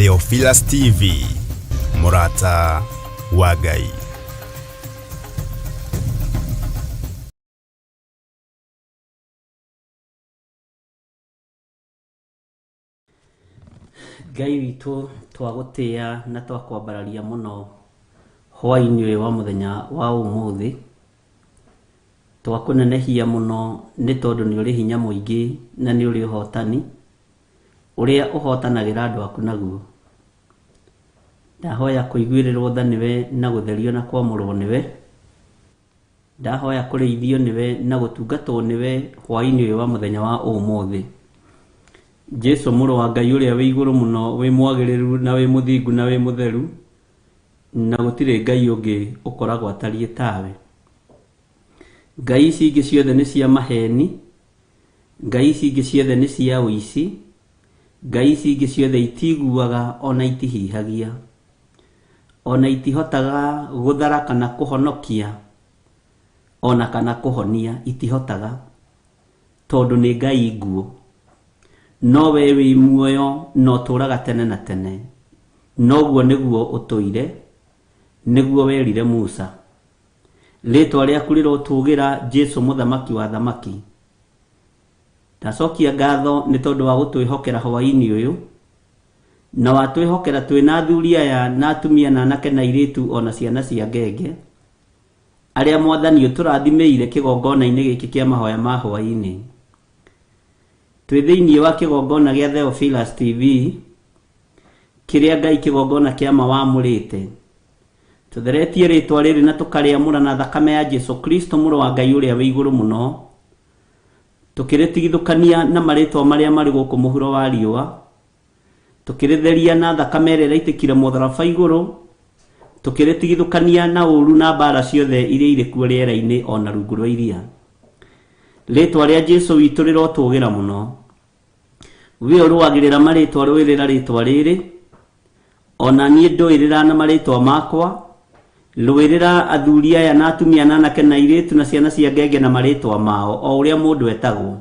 Theophilus TV, Murata wa Ngai. Ngai witũ twagũtĩa na twakwambararia mũno hwainĩ ũyũ wa mũthenya wa ũmũthĩ. Twakũnenehia mũno nĩ tondũ nĩ ũrĩ hinya mũingĩ na nĩ ũrĩ ũhotani ũrĩa ũhotanagĩra andũ aku naguo. Ndahoya kũiguĩrĩrwo tha nĩwe na gũtherio na kwamũrwo nĩwe. Ndahoya kũrĩithio nĩwe na gũtungatwo nĩwe hwainĩ ũyũ wa mũthenya wa ũmũthĩ. Jesu mũrũ wa Ngai ũrĩa wĩ igũrũ mũno, wĩ mwagĩrĩru na wĩ mũthingu na wĩ mũtheru, na gũtirĩ Ngai ũngĩ ũkoragwo atariĩ tawe. Ngai ici ingĩ ciothe nĩ cia maheni, Ngai ici ingĩ ciothe nĩ cia ũici, Ngai ici ingĩ ciothe itiguaga ona itihihagia, ona itihotaga gũthara kana kũhonokia, ona kana kũhonia, itihotaga tondũ nĩ Ngai nguo. No we wĩ muoyo no tũraga tene na tene. Noguo nĩguo ũtũire, nĩguo werire Musa. Rĩtwa rĩaku rĩrotũgĩra Jesu mũthamaki wa thamaki. Ndacokia ngatho nĩ tondũ wa gũtwĩhokera hwainĩ ũyũ, na watwĩhokera twĩna athuri aya na atumia na anake na airĩtu ona ciana cia ngenge, arĩa Mwathani ũtũrathimĩire kĩgongona-inĩ gĩkĩ kĩa mahoya ma hwainĩ. Twĩ thĩinĩ wa kĩgongona gĩa Theophilus TV, kĩrĩa Ngai kĩgongona kĩa ma wamũrĩte. Tũtheretie rĩtwa rĩrĩ na tũkarĩamũra na thakame ya Jesu Kristo mũrũ wa Ngai ũrĩa wĩ igũrũ mũno, tũkĩrĩtigithũkania na marĩtwa marĩa marĩ gũkũ mũhuro wa riũa, tũkĩrĩtheria na thakame ĩrĩa ĩraitĩkire mũtharaba igũrũ, tũkĩrĩtigithũkania na ũru na mbara ciothe iria irĩ kuo rĩera-inĩ ona rungu rwa iria. Rĩtwa rĩa Jesu witũ rĩrotũgĩra mũno. We ũrũagĩrĩra marĩtwa rũĩrĩra rĩtwa rĩrĩ, ona niĩ ndũĩrĩra na marĩtwa makwa, rũĩrĩra athuri aya na atumia na anake na airĩtu na ciana cia ngenge na marĩtwa mao, o ũrĩa mũndũ etagwo.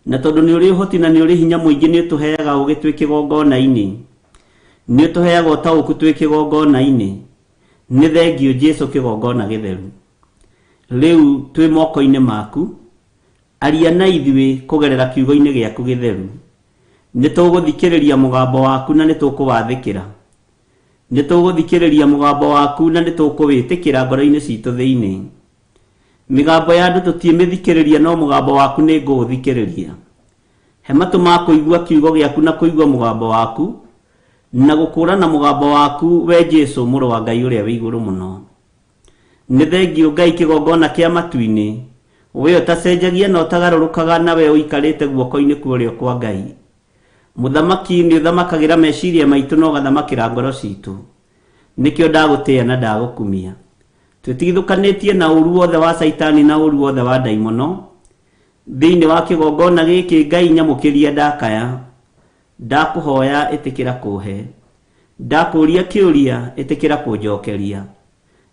Na tondũ nĩ ũrĩ ũhoti na nĩ ũrĩ hinya mũingĩ, nĩ ũtũheaga ũgĩ twĩ kĩgongona-inĩ, nĩ ũtũheaga ũtaũku twĩ kĩgongona-inĩ. Nĩ thengio Jesu kĩgongona gĩtheru. Rĩu twĩ moko-inĩ maku, aria na ithuĩ kũgerera kiugo-inĩ gĩaku gĩtheru. Nĩ tũgũthikĩrĩria mũgambo waku na nĩ tũkũwathĩkĩra. Nĩ tũgũthikĩrĩria mũgambo waku na nĩ tũkũwĩtĩkĩra ngoro-inĩ citũ thĩinĩ. Mĩgambo ya andũ tũtiĩmĩthikĩrĩria, no mũgambo waku nĩ ngũũthikĩrĩria. He matũ ma kũigua kiugo gĩaku na kũigua mũgambo waku, na gũkũũrana mũgambo waku, we Jesu mũrũ wa Ngai ũrĩa wĩ igũrũ mũno. Nĩ thengio Ngai kĩgongona kĩa matu-inĩ, we ũtacenjagia na ũtagarũrũkaga, na we ũikarĩte guoko-inĩ kuorĩo kwa Ngai. Mũthamaki nĩ ũthamakagĩra meciria maitũ na ũgathamakĩra ngoro citũ. Nĩkĩo ndagũtĩa na ndagũkumia. Twĩtigithũkanĩtie na ũru wothe wa Saitani na ũru wothe wa ndaimono thĩinĩ wa kĩgongona gĩkĩ. Ngai nyamũkĩria ndakaya, ndakũhoya ĩtĩkĩra kũhe, ndakũria kĩũria ĩtĩkĩra kũnjokeria,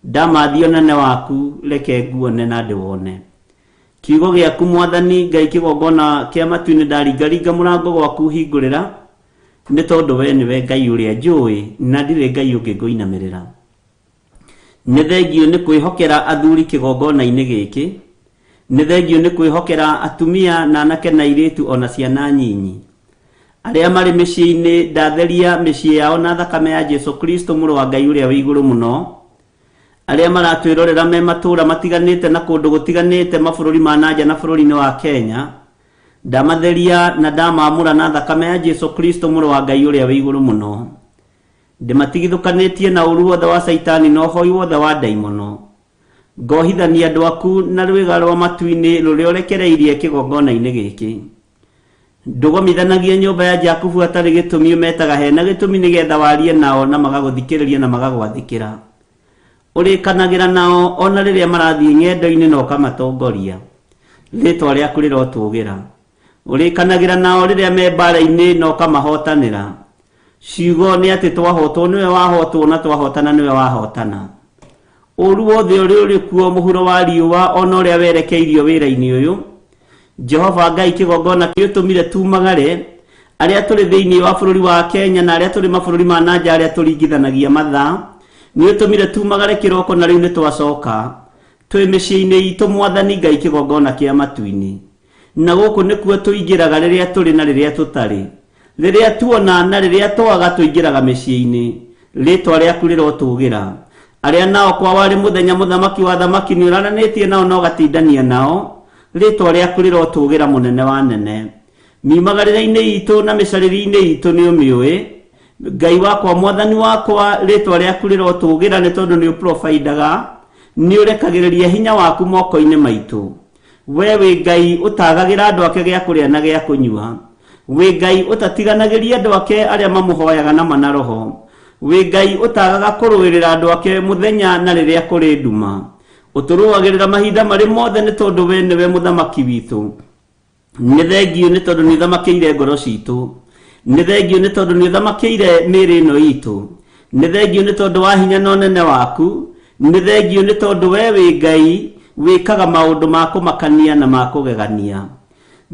ndamathio nene waku reke nguone na ndĩwone. Kiugo gĩaku Mwathani Ngai kĩgongona kĩa matu-inĩ ndaringaringa mũrango gwaku hingũrĩra, nĩ tondũ we nĩwe Ngai ũrĩa njũĩ na ndirĩ Ngai ũngĩ ngũinamĩrĩra. Nĩ thengio nĩ kwĩhokera athuri kĩgongona-inĩ gĩkĩ, nĩ thengio nĩ kwĩhokera atumia na anake na airĩtu ona ciana nyinyi, arĩa marĩ mĩciĩ-inĩ. Ndatheria mĩciĩ yao na thakame ya Jesu Kristo mũrũ wa Ngai ũrĩa wĩ igũrũ mũno, arĩa maratwĩrorera me matũũra matiganĩte na kũndũ gũtiganĩte, mabũrũri ma nanja na bũrũri-inĩ wa Kenya. Ndamatheria na ndamamũra na thakame ya Jesu Kristo mũrũ wa Ngai ũrĩa wĩ igũrũ mũno. Ndĩmatigithũkanĩtie na ũru wothe wa Saitani na ũhoi wothe wa ndaimono. Ngohithania andũ aku na rwĩga rwa matu-inĩ rũrĩa ũrekereirie kĩgongona-inĩ gĩkĩ. Ndũgomithanagia nyũmba ya Jakubu hatarĩ gĩtũmi, ũmetaga hena gĩtũmi nĩgetha warie nao na magagũthikĩrĩria na magagwathĩkĩra. Ũrĩkanagĩra nao ona rĩrĩa marathiĩ ng'endo-inĩ na ũkamatongoria. Rĩtwa rĩaku rĩrotũgĩra. Ũrĩkanagĩra nao rĩrĩa me mbara-inĩ na ũkamahotanĩra. Ciugo nĩ atĩ twahotwo nĩwe wahotwo na twahotana nĩwe wahotana. Ũru wothe ũrĩa ũrĩ kuo mũhuro wa riũa ona ũrĩa werekeirio wĩra-inĩ ũyũ, Jehova Ngai kĩgongona kĩũtũmire tumagare, aria turi thiini wa bururi wa Kenya na aria turi mabururi ma nanja aria turingithanagia mathaa ni utumire tumagare kiroko na riu ni twacoka twi miciini itu Mwathani Ngai kigongona kia matuini na guku nikuo tuingiraga riria turi na riria tutari riria tuona na riria twaga tuingiraga miciini ritwa riaku rirotugira aria nao kwa wari muthenya muthamaki wa thamaki ni urananetie nao no gatindania nao ritwa riaku rirotugira munene wa nene miumagarira-ini itu na micariri-ini itu ni umiui Ngai wakwa Mwathani wakwa ritwa riaku rirotugira ni tondu ni uprovidaga ni urekagiriria hinya waku moko-ini maitu we wi Ngai utagagira andu ake gia kuria na gia kunyua we Ngai utatiganagiria andu ake aria mamuhoyaga na manaroho we Ngai utagaga kuruirira andu ake muthenya na riria kuri nduma uturuagirira mahinda mari mothe ni tondu we niwe muthamaki witu ni thengio ni tondu ni thamakiire ngoro citu ni thengio ni tondu ni thamakiire miri ino itu ni thengio ni tondu wa hinya no nene waku ni thengio ni tondu we wi Ngai wikaga maundu ma kumakania na ma kugegania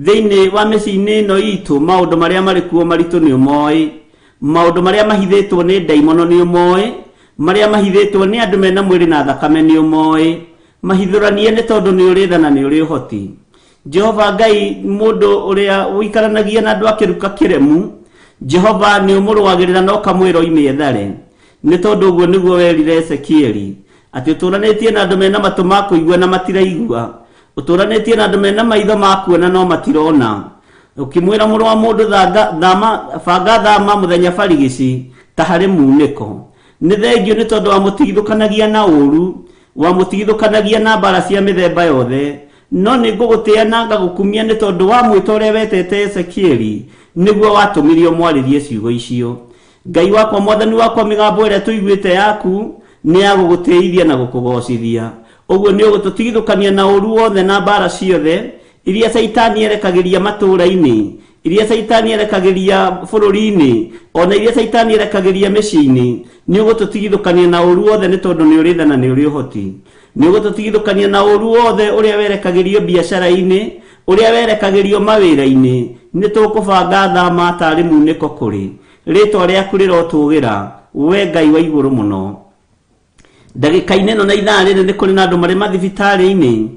thiini wa micini ino itu maundu maria mari kuo maritu ni umoi maundu maria mahithitwo ni daimono ni umoi maria mahithitwo ni andu mena mwiri na thakame ni umoi mahithuranie ni tondu ni urithana ni uri uhoti Jehova Ngai mundu uria wikaranagia na andu akiruka kiremu Jehova ni umuruagirira no kamwiro imiethare ni tondu uguo niguo werire Ezekieli ati uturanetie na andu mena matu ma kuigua na matiraigua uturanetie na andu mena maitho ma kuona no matirona ukimwira muru wa mundu banga thama muthenya barigici ta hari muniko ni thengio ni tondu wa mutigithukanagia na uru wa mutigithukanagia na mbara cia mithemba yothe no ni ngugutia na ngagukumia ni tondu wa mwito uria wetete Ezekieli niguo watumirio mwaririe ciugo icio Ngai wakwa Mwathani wakwa migambo iria tuiguite yaku ni agugutithia na gukugocithia uguo ni ugututigithukania na uru wothe na mbara ciothe iria Saitani erekagiria matura-ini iria Saitani erekagiria bururi-ini ona iria Saitani erekagiria micii-ini ni ugututigithukania na uru wothe ni tondu ni urithana ni uri uhoti ni ugututigithukania na uru wothe uria werekagirio biacara-ini uria werekagirio mawira-ini ni tukubanga thama tari muniko kuri ritwa riaku rirotugira we Ngai wa iguru muno ndagika-ini no na ithaa riri ni kuri na andu mari mathibitari-ini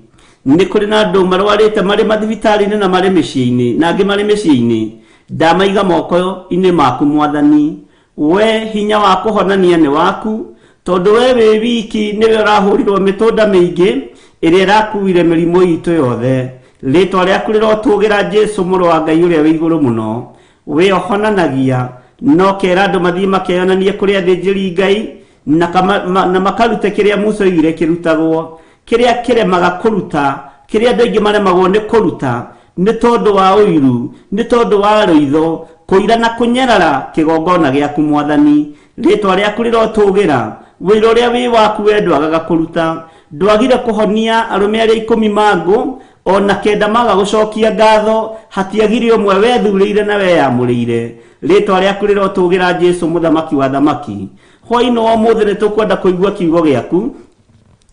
ni kuri na andu marwarite mari mathibitari-ini na mari micii-ini na angi mari micii-ini ndamaiga moko-ini maku Mwathani we hinya wa kuhonania ni waku tondu we wi wiki niwe urahurirwo mitunda mingi iria irakuire mirimo itu yothe ritwa riaku rirotugira Jesu muru wa Ngai uria wi iguru muno we ohonanagia no kera andu mathii makeyonanie kuri athinjiri Ngai na makarute kiria Musa oigire kirutagwo kiria kiremaga kuruta kiria andu aingi maremagwo ni kuruta ni tondu wa uiru ni tondu wa ruitho kuira na kunyarara kigongona giaku Mwathani ritwa riaku rirotugira wira uria wi waku we ndwagaga kuruta ndwagire kuhonia arume aria 10 mangu ona kenda maga gucokia ngatho hatiagire umwe wethurire na weyamurire ritwa riaku rirotugira Jesu muthamaki wa thamaki hwaino wa muthe ni tukwenda kuigua kiugo giaku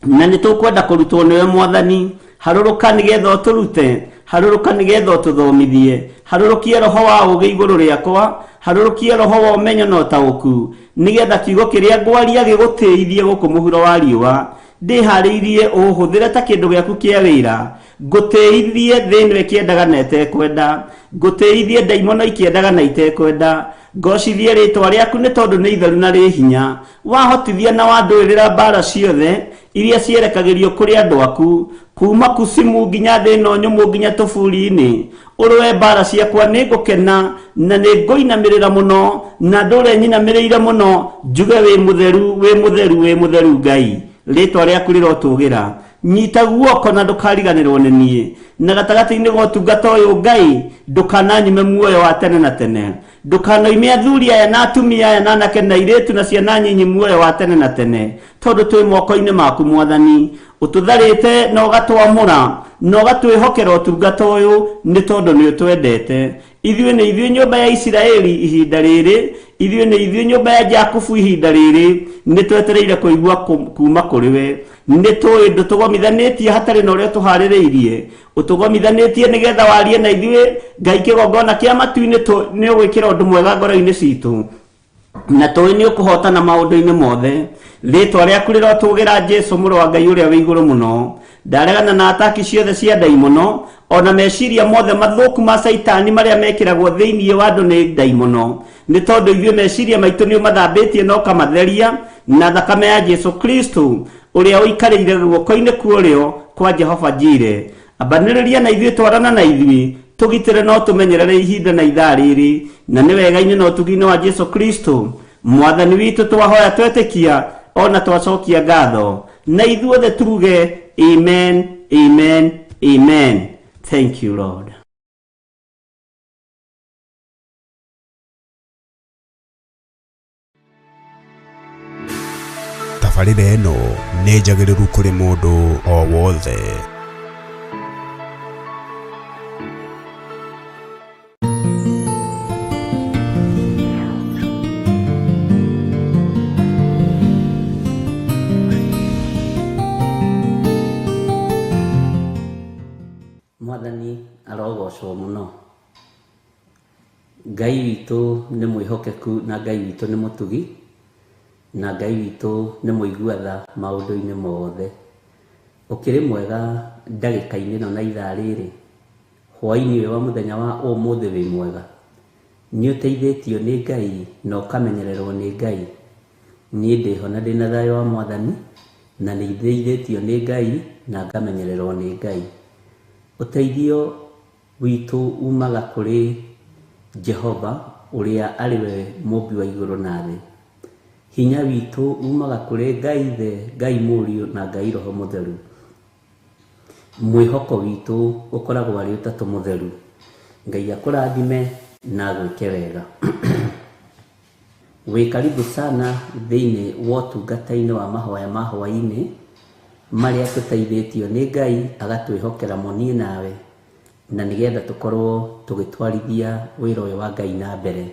na ni tukwenda kurutwo niwe Mwathani haruruka nigetha uturute haruruka nigetha ututhomithie harurukie roho wa uge iguru riakwa harurukie roho wa umenyo na utauku nigetha kiugo kiria ngwaria gigutithie guku muhuro wa riua ndihariirie uhuthire ta kindu giaku kia wira ngutithie thini ikiendaga na itekwenda ngutithie daimono ikiendaga na itekwenda ngocithie ritwa riaku ni tondu ni itheru na ri hinya wahotithia na wanduirira mbara ciothe iria cierekagirio kuri andu aku kuma kusimu nginya thino nyumu nginya tufuri-ini urwe mbara ciakwa ni ngukena na ni nguinamirira muno na ndure nyinamirire muno njuge wi mutheru wi mutheru wi mutheru Ngai ritwa riaku rirotugira nyita guoko na ndukariganirwo ni nie na gatagati-ini ga utungata uyu Ngai ndukananyime muoyo wa tene na tene ndukanoime athuri aya na atumia aya na anake na airitu na ciana nyinyi muoyo wa tene na tene tondu twi moko-ini maku Mwathani ututharite na ugatwamura na ugatwihokera utungata uyu ni tondu ni utwendete ithuĩ nĩ ithuĩ nyũmba ya Isiraeli ihinda rĩrĩ, ithuĩ nĩ ithuĩ nyũmba ya Jakubu ihinda rĩrĩ, nĩ twetereire kũigua kuma kũrĩ we. Nĩ tũĩ ndũtũgomithanĩtie hatarĩ na ũrĩa tũharĩrĩirie, ũtũgomithanĩtie nĩgetha warie na ithuĩ. Ngai kĩgongona kĩa matu-inĩ nĩ ũgwĩkĩra ũndũ mwega ngoro-inĩ citũ, na tũĩ nĩ ũkũhotana maũndũ-inĩ mothe. Rĩtwa rĩaku rĩrotũgĩra Jesu mũrũ wa Ngai ũrĩa wĩ igũrũ mũno. Ndaregana na ataki ciothe cia ndaimono, ona meciria mothe mathũku ma Saitani marĩa mekĩragwo thĩinĩ wa andũ nĩ ndaimono, nĩ tondũ ithuĩ meciria maitũ nĩ ũmathambĩtie na ũkamatheria na thakame ya Jesu Kristo ũrĩa ũikarĩire guoko-inĩ kuorĩo kwa Jehova Jire. Ambanĩrĩria na ithuĩ, twarana na ithuĩ, tũgitĩre no tũmenyerere ihinda na ithaa rĩrĩ, na nĩ wega-inĩ na ũtugi-inĩ wa Jesu Kristo mwathani witũ twahoya twetĩkia ona twacokia ngatho, na ithuothe tuge amen, amen, amen. Thank you, Lord. Tabarĩra ĩno nĩ njagĩrĩru kũrĩ mũndũ o wothe. Mwathani arogocwo mũno. Ngai witũ nĩ mwĩhokeku, na Ngai witũ nĩ mũtugi, na Ngai witũ nĩ mũigua tha maũndũ-inĩ mothe. Ũkĩrĩ mwega ndagĩka-inĩ ĩno na ithaa rĩrĩ, hwaĩ-inĩ wa mũthenya wa ũmũthĩ wĩ mwega. Nĩ ũteithĩtio nĩ Ngai na ũkamenyererwo nĩ Ngai. Niĩ ndĩho na ndĩna thayũ wa Mwathani, na nĩ ithĩithĩtio nĩ Ngai na ngamenyererwo nĩ Ngai. Ũteithio witũ umaga kũrĩ Jehova ũrĩa arĩ we mũmbi wa igũrũ na thĩ. Hinya witũ umaga kũrĩ Ngai Ithe, Ngai Mũriũ na Ngai Roho Mũtheru. Mwĩhoko witũ ũkoragwo arĩ ũtatũ mũtheru. Ngai akũrathime na gwĩke wega. Wĩ karibu sana thĩinĩ wa ũtungata-inĩ wa mahoya ma hwaĩ-inĩ marĩa tũteithĩtio nĩ Ngai agatwĩhokera mũniĩ nawe, na nĩgetha tũkorwo tũgĩtwarithia wĩra ũyũ wa Ngai na mbere.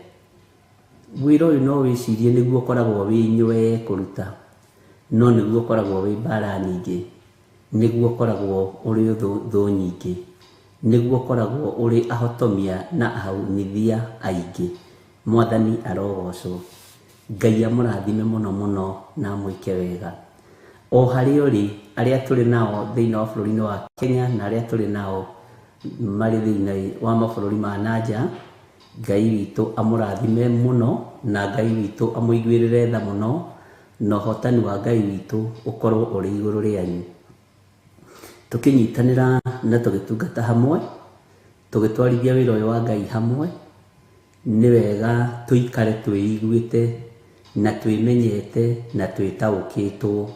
Wĩra ũyũ no wĩcirie nĩguo ũkoragwo wĩ nyue kũruta, no nĩguo ũkoragwo wĩ mbara nyingĩ, nĩguo ũkoragwo ũrĩ thũ nyingĩ, nĩguo ũkoragwo ũrĩ ahotomia na ahunithia aingĩ. Mwathani arogocwo. Ngai amũrathime mũno mũno na mwĩke wega. O harĩa ũrĩ, arĩa tũrĩ nao thĩinĩ wa bũrũri-inĩ wa Kenya na arĩa tũrĩ nao marĩ thĩinĩ wa mabũrũri ma nanja, Ngai witũ amũrathime mũno, na Ngai witũ amũiguĩrĩre tha mũno, na ũhotani wa Ngai witũ ũkorwo ũrĩ igũrũ rĩanyu. Tũkĩnyitanĩra na tũgĩtungata hamwe, tũgĩtwarithia wĩra ũyũ wa Ngai hamwe, nĩ wega tũikare twĩiguĩte na twĩmenyete na twĩtaũkĩtwo.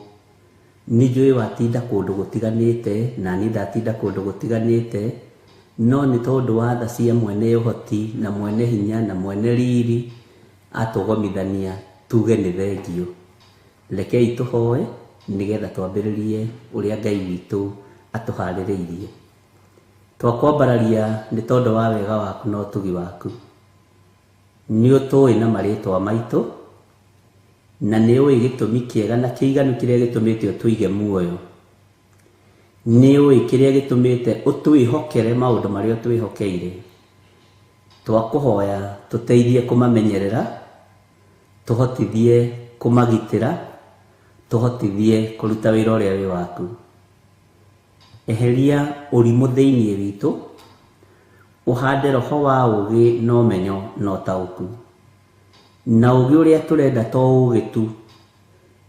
Nĩ njũĩ watinda kũndũ gũtiganĩte, na niĩ ndatinda kũndũ gũtiganĩte, no nĩ tondũ wa tha cia mwene ũhoti na mwene hinya na mwene riri atũgomithania, tuge nĩ thengio. Rekei tũhoe nĩgetha twambĩrĩrie ũrĩa Ngai witũ atũharĩrĩirie. Twakwambararia nĩ tondũ wa wega waku na ũtugi waku. Nĩ ũtũĩ na marĩtwa maitũ, na nĩ ũĩ gĩtũmi kĩega na kĩiganu kĩrĩa gĩtũmĩte ũtũige muoyo. Nĩ ũĩ kĩrĩa gĩtũmĩte ũtwĩhokere maũndũ marĩa ũtwĩhokeire. Twakũhoya tũteithie kũmamenyerera, tũhotithie kũmagitĩra, tũhotithie kũruta wĩra ũrĩa wĩ waku. Eheria ũrimũ thĩinĩ witũ, ũhande roho wa ũgĩ na ũmenyo na ũtaũku. Na ũgĩ ũrĩa tũrenda to ũgĩ tu,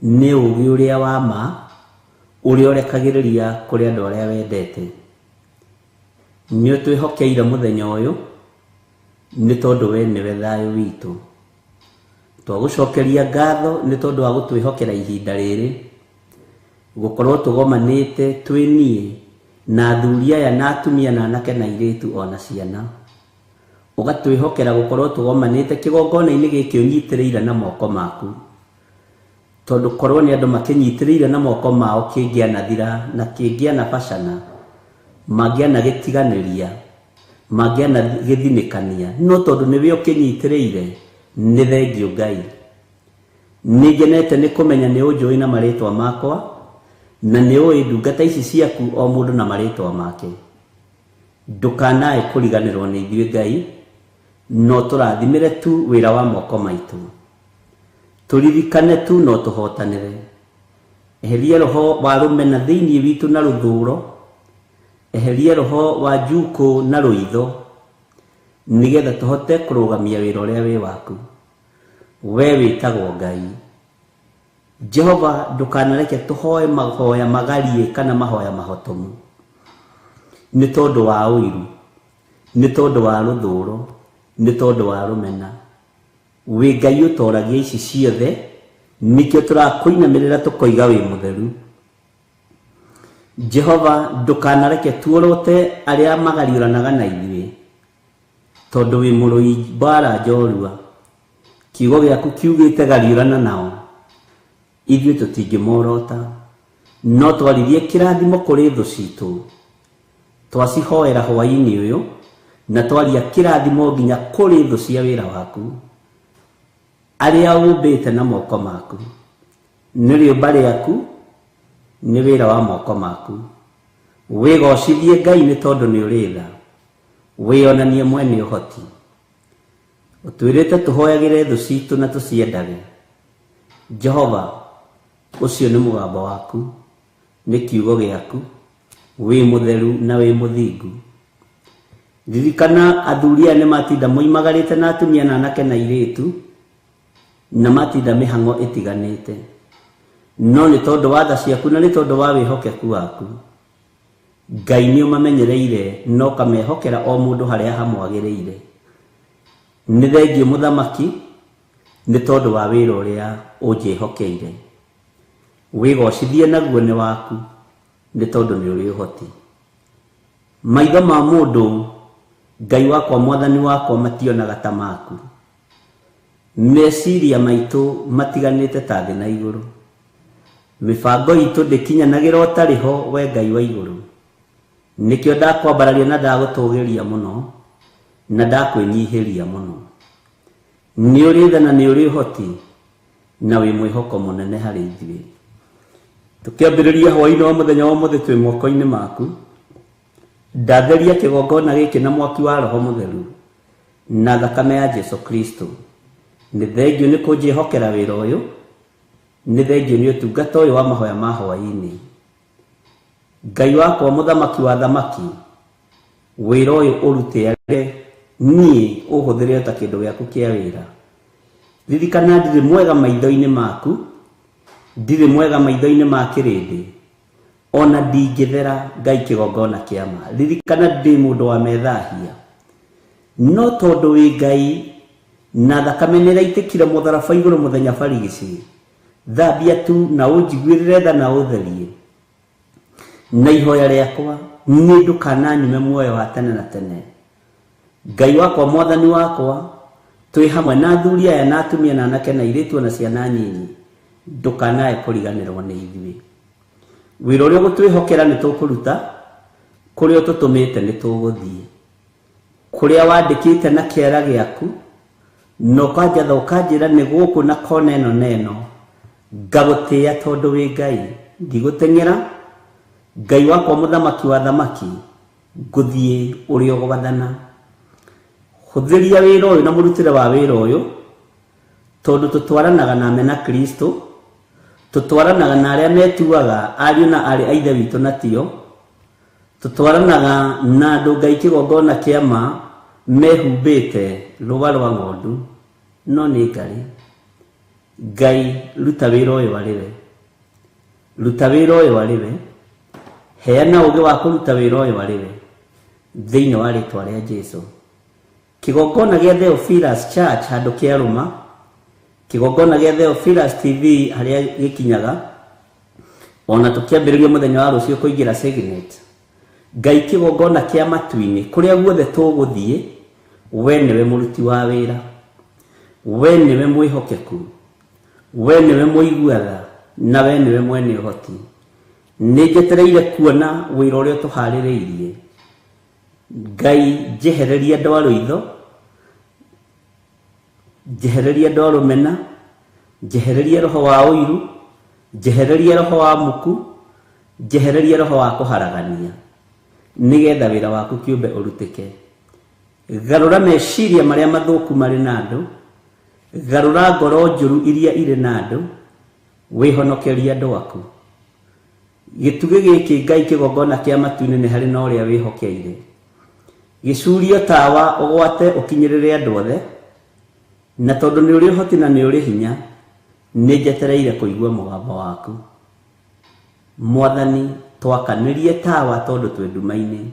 nĩ ũgĩ ũrĩa wa ma, ũrĩa ũrekagĩrĩria kũrĩ andũ arĩa wendete. Nĩ ũtwĩhokeire mũthenya ũyũ, nĩ tondũ we nĩwe thayũ witũ. Twagũcokeria ngatho nĩ tondũ wa gũtwĩhokera ihinda rĩrĩ, gũkorwo tũgomanĩte twĩ niĩ na athuri aya na atumia na anake na airĩtu ona ciana. Ũgatwĩhokera gũkorwo tũgomanĩte kĩgongona-inĩ gĩkĩ ũnyitĩrĩire na moko maku. Tondũ korwo nĩ andũ makĩnyitĩrĩire na moko mao kĩngĩanathira na kĩngĩanabacana, mangĩanagĩtiganĩria, magiana githinikania no tondu niwe ukinyitireire ni thengio Ngai nigenete ni kumenya ni unjui na maritwa makwa na ni ui ndungata ici ciaku o mundu na maritwa make ndukanae kuriganirwo ni ithuĩ Ngai no turathimire tu wira wa moko maitu turirikane tu no tuhotanire eheria roho wa rumena thiini witu na ruthuro eheria roho wa juko na ruitho nigetha tuhote kurugamia wira uria wi waku we witagwo Ngai Jehova ndukanareke tuhoe mahoya magarie kana mahoya mahotomu ni tondu wa uiru ni tondu wa ruthuro ni tondu wa rumena we Ngai utoragia ici ciothe nikio turakuinamirira tukoiga wi mutheru Jehova ndukanareke tuorote aria magariuranaga na ithuĩ tondu wi murui bara njorua kiugo giaku kiugite gariurana nao ithuĩ tutingĩmorota no twaririe kirathimo kuri thu citu twacihoera hwaini uyu na twaria kirathimo nginya kuri thu cia wira waku aria umbite na moko maku ni riumba riaku ni wira wa moko maku wigocithie Ngai ni tondu ni uritha wionanie mwene uhoti utwirite tuhoyagire thu citu na tuciendage Jehova ucio ni mugambo waku ni kiugo giaku wi mutheru na wi muthingu ririkana athuria ni matinda moimagarite na atumia na anake na iritu na matinda mihango itiganite no ni tondu wa tha ciaku na ni tondu wa wihokeku waku Ngai ni umamenyereire no kamehokera o mundu haria hamwagiriire ni thengio muthamaki ni tondu wa wira uria unjihokeire wigocithie naguo ni waku ni tondu ni uri uhoti maitho ma mundu Ngai wakwa mwathani wakwa mationaga ta maku meciria maitu matiganite ta thi na iguru mibango itu ndikinyanagira utariho we Ngai wa iguru nikio ndakwambararia na ndagutugiria muno na ndakwinyihiria muno ni uri tha na ni uri uhoti na wi mwihoko munene hari ithuĩ tukiambiriria hwaini wa muthenya wa muthi twi moko-ini maku ndatheria kigongona giki na mwaki wa roho mutheru na thakame ya Jesu Kristo ni thengio ni kunjihokera wira uyu ni thengio ni utungata uyu wa mahoya ma hwaini Ngai wakwa muthamaki wa thamaki wira uyu urutire ni uhuthire ta kindu giaku kia wira ririkana ndiri mwega maitho-ini maku ndiri mwega maitho-ini ma kirindi ona ndingithera Ngai kigongona kiama ririkana ndi mundu wa methahia no tondu wi Ngai na thakame niraitikire mutharaba iguru muthenya barigici thambia tu na unjiguirire tha na utherie na ihoya riakwa ni ndukananyume muoyo wa tene na tene Ngai wakwa mwathani wakwa twi hamwe na athuri aya na atumia na anake na iritu na ciana nyinyi ndukanae kuriganirwo ni ithuĩ wira uria gutwihokera ni tukuruta kuria tutumite ni tuguthie kuria wandikite na kiera giaku no kanjatha ukanjira ni guku na kona ino neno ngagutia tondu wi Ngai ndiguteng'era Ngai wakwa muthamaki wa thamaki nguthie uria ugathana huthiria wira uyu na murutire wa wira uyu tondu tutwaranaga na mena Kristo tutwaranaga na aria metuaga ariu na ari aithe witu na tio tutwaranaga na andu Ngai kigongona kiama mehumbite ruba rwa ng'ondu no ni Ngai ruta wira uyu ariwe ruta wira uyu ariwe heana uge wa kuruta wira uyu ariwe thiini wa ritwa ria Jesu kigongona gia Theophilus Church handu kiaruma kigongona gia Theophilus TV haria gikinyaga ona tukiambiriria muthenya wa rucio kuingira Signet Ngai kigongona kia matu-ini kuria guothe tuguthie we niwe muruti wa wira we niwe mwihokeku we niwe muiguatha na we niwe mwene uhoti ninjetereire kuona wira uria tuhaririirie Ngai njehereria andũ a rũitho, njehereria andũ a rũmena, njehereria roho wa ũiru, njehereria roho wa muku, njehereria roho wa kũharagania, nĩgetha wĩra waku kĩũmbe ũrutĩke. Garũra meciria marĩa mathũku marĩ na andũ, garũra ngoro njũru iria irĩ na andũ, wĩhonokeria andũ aku. Gĩtugĩ gĩkĩ Ngai kĩgongona kĩa matu-inĩ nĩ harĩ na ũrĩa wĩhokeire. Gĩcurio tawa ũgwate ũkinyĩrĩre andũ othe, na tondũ nĩ ũrĩ ũhoti na nĩ ũrĩ hinya, nĩ njetereire kũigua mũgambo waku. Mwathani, twakanĩrie tawa tondũ twĩ nduma-inĩ.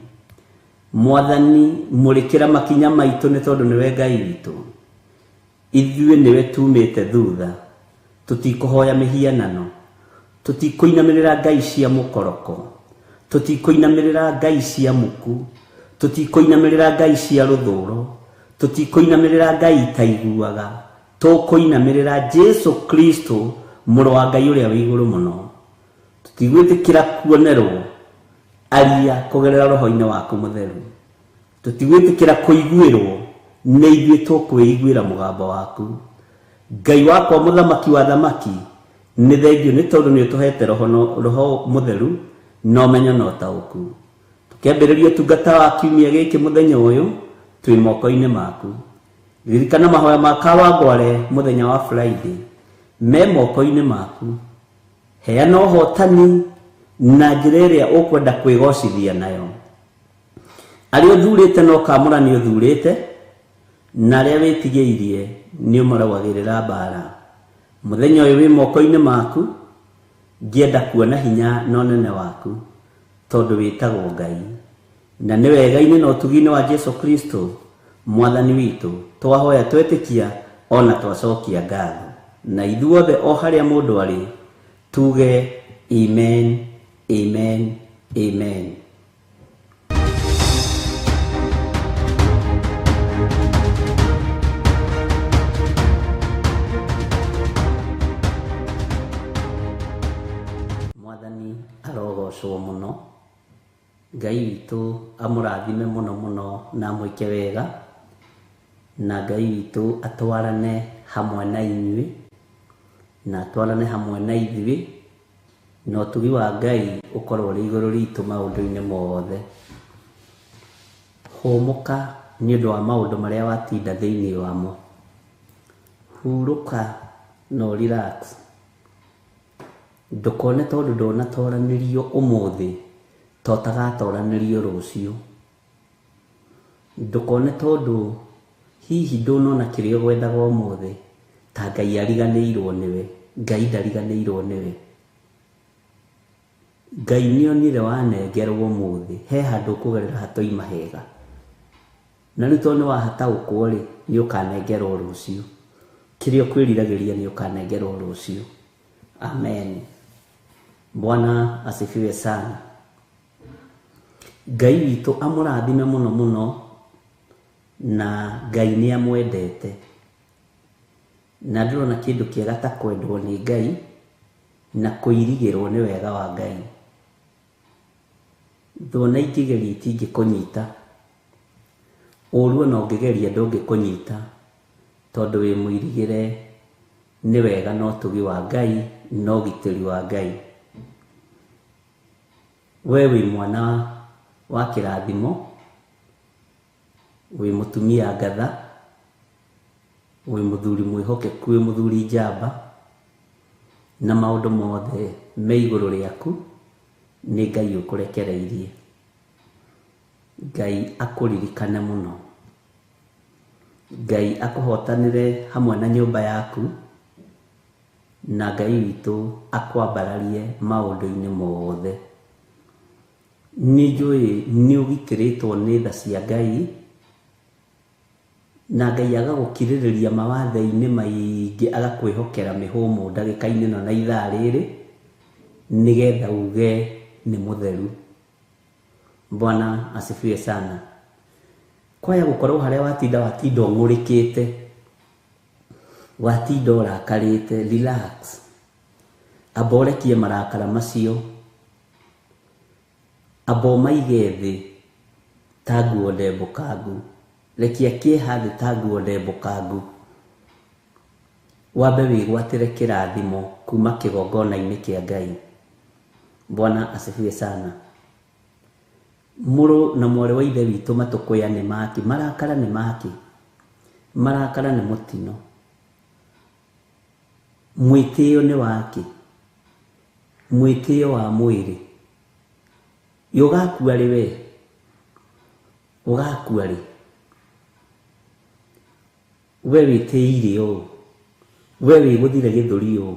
Mwathani, mũrĩkĩra makinya maitũ nĩ tondũ nĩwe Ngai witũ. Ithuĩ nĩwe tumĩte thutha, tũtikũhoya mĩhianano, tũtikũinamĩrĩra ngai cia mũkoroko, tũtikũinamĩrĩra ngai cia muku, tũtikũinamĩrĩra ngai cia rũthũũro, tũtikũinamĩrĩra ngai itaiguaga, tũkũinamĩrĩra Jesu Kristo, mũrũ wa Ngai ũrĩa wĩ igũrũ mũno. Tũtigwĩtĩkĩra kuonerwo, aria kũgerera roho-inĩ waku mũtheru. Tũtigwĩtĩkĩra kũiguĩrwo, nĩ ithuĩ tũkwĩiguĩra mũgambo waku. Ngai wakwa mũthamaki wa thamaki, nĩ thengio nĩ tondũ nĩ ũtũhete roho mũtheru na ũmenyo na ũtaũku. Tũkĩambĩrĩria ũtungata wa kiumia gĩkĩ mũthenya ũyũ, twĩ moko-inĩ maku. Ririkana mahoya ma Kawangware mũthenya wa Friday, me moko-inĩ maku. Heana ũhotani na njĩra ĩrĩa ũkwenda kwĩgocithia nayo. Arĩa ũthurĩte no kamũra nĩ ũthurĩte, na arĩa wĩtigĩirie nĩ ũmarũagĩrĩra mbara. Mũthenya ũyũ wĩ moko-inĩ maku, ngĩenda kuona hinya na ũnene waku, tondũ wĩtagwo Ngai. Na nĩ wega-inĩ na ũtugi-inĩ wa Jesu Kristo, Mwathani witũ, twahoya twetĩkia ona twacokia ngatho. Na ithuothe o harĩa mũndũ arĩ, tuge amen, amen, amen. Mwathani arogocwo mũno, Ngai witũ amũrathime mũno mũno na amwĩke wega, na Ngai witũ atwarane hamwe na inyuĩ, na atwarane hamwe na ithuĩ, na ũtugi wa Ngai ũkorwo ũrĩ igũrũ ritũ maũndũ-inĩ mothe. Hũmũka nĩ ũndũ wa maũndũ marĩa watinda thĩinĩ wamo. Hurũka no relax. Ndũkone tondũ ndũnatoranĩrio ũmũthĩ, to tagatoranĩrio rũciũ. Ndũkone tondũ hihi ndũnona kĩrĩa ũgwendaga ũmũthĩ, ta Ngai ariganĩirwo nĩwe. Ngai ndariganĩirwo nĩwe. Ngai nĩonire wanengerwo ũmũthĩ, he handũ ũkũgerera hatoima hega. Na rĩu tondũ nĩwahataũkwo rĩ, nĩ ũkanengerwo rũciũ. Kĩrĩa ũkwĩriragĩria nĩ ũkanengerwo rũciũ. Amen. Bwana asifiwe sana. Ngai witũ amũrathime mũno mũno, na Ngai nĩ amwendete. Na ndĩrona kĩndũ kĩega ta kwendwo nĩ Ngai na kũirigĩrwo nĩ wega wa Ngai. Thona ingĩgeria itingĩkũnyita, ũru ona ũngĩgeria ndũngĩkũnyita, tondũ wĩ mũirigĩre nĩ wega na ũtugi wa Ngai na ũgitĩri wa Ngai. We wĩ mwana wa kĩrathimo, wĩ mũtumia ngatha, wĩ mũthuri mwĩhokeku, wĩ mũthuri njamba, na maũndũ mothe me igũrũ rĩaku nĩ Ngai ũkũrekereirie. Ngai akũririkane mũno. Ngai akũhotanĩre hamwe na nyũmba yaku, na Ngai witũ akwambararie maũndũ-inĩ mothe. Nĩ njũĩ nĩ ũgitĩrĩtwo nĩ tha cia Ngai, na Ngai agagũkirĩrĩria mawatho-inĩ maingĩ, agakwĩhokera mĩhũmũ ndagĩka-inĩ ĩno na ithaa rĩrĩ, nĩgetha uge nĩ mũtheru. Bwana asifiwe sana. Kwaya gũkorwo harĩa watinda ũng'ũrĩkĩte, watinda ũrakarĩte, relax. Amba ũrekie marakara macio, amba ũmaige thĩ, taguo ndembokangu, rekia kĩeha thĩ taguo ndembokangu, wambe wĩgwatĩre kĩrathimo kuma kĩgongona-inĩ kĩa Ngai. Bwana asifiwe sana. Mũrũ na mwarĩ wa ithe witũ matũkũya nĩ maki, marakara nĩ maki, marakara nĩ mũtino, mwĩtĩo nĩ waki, mwĩtĩo wa mwĩrĩ. Ũgakua rĩ we? Ũgakua rĩ? We wĩtĩire ũũ? We wĩgũthire gĩthũri ũũ?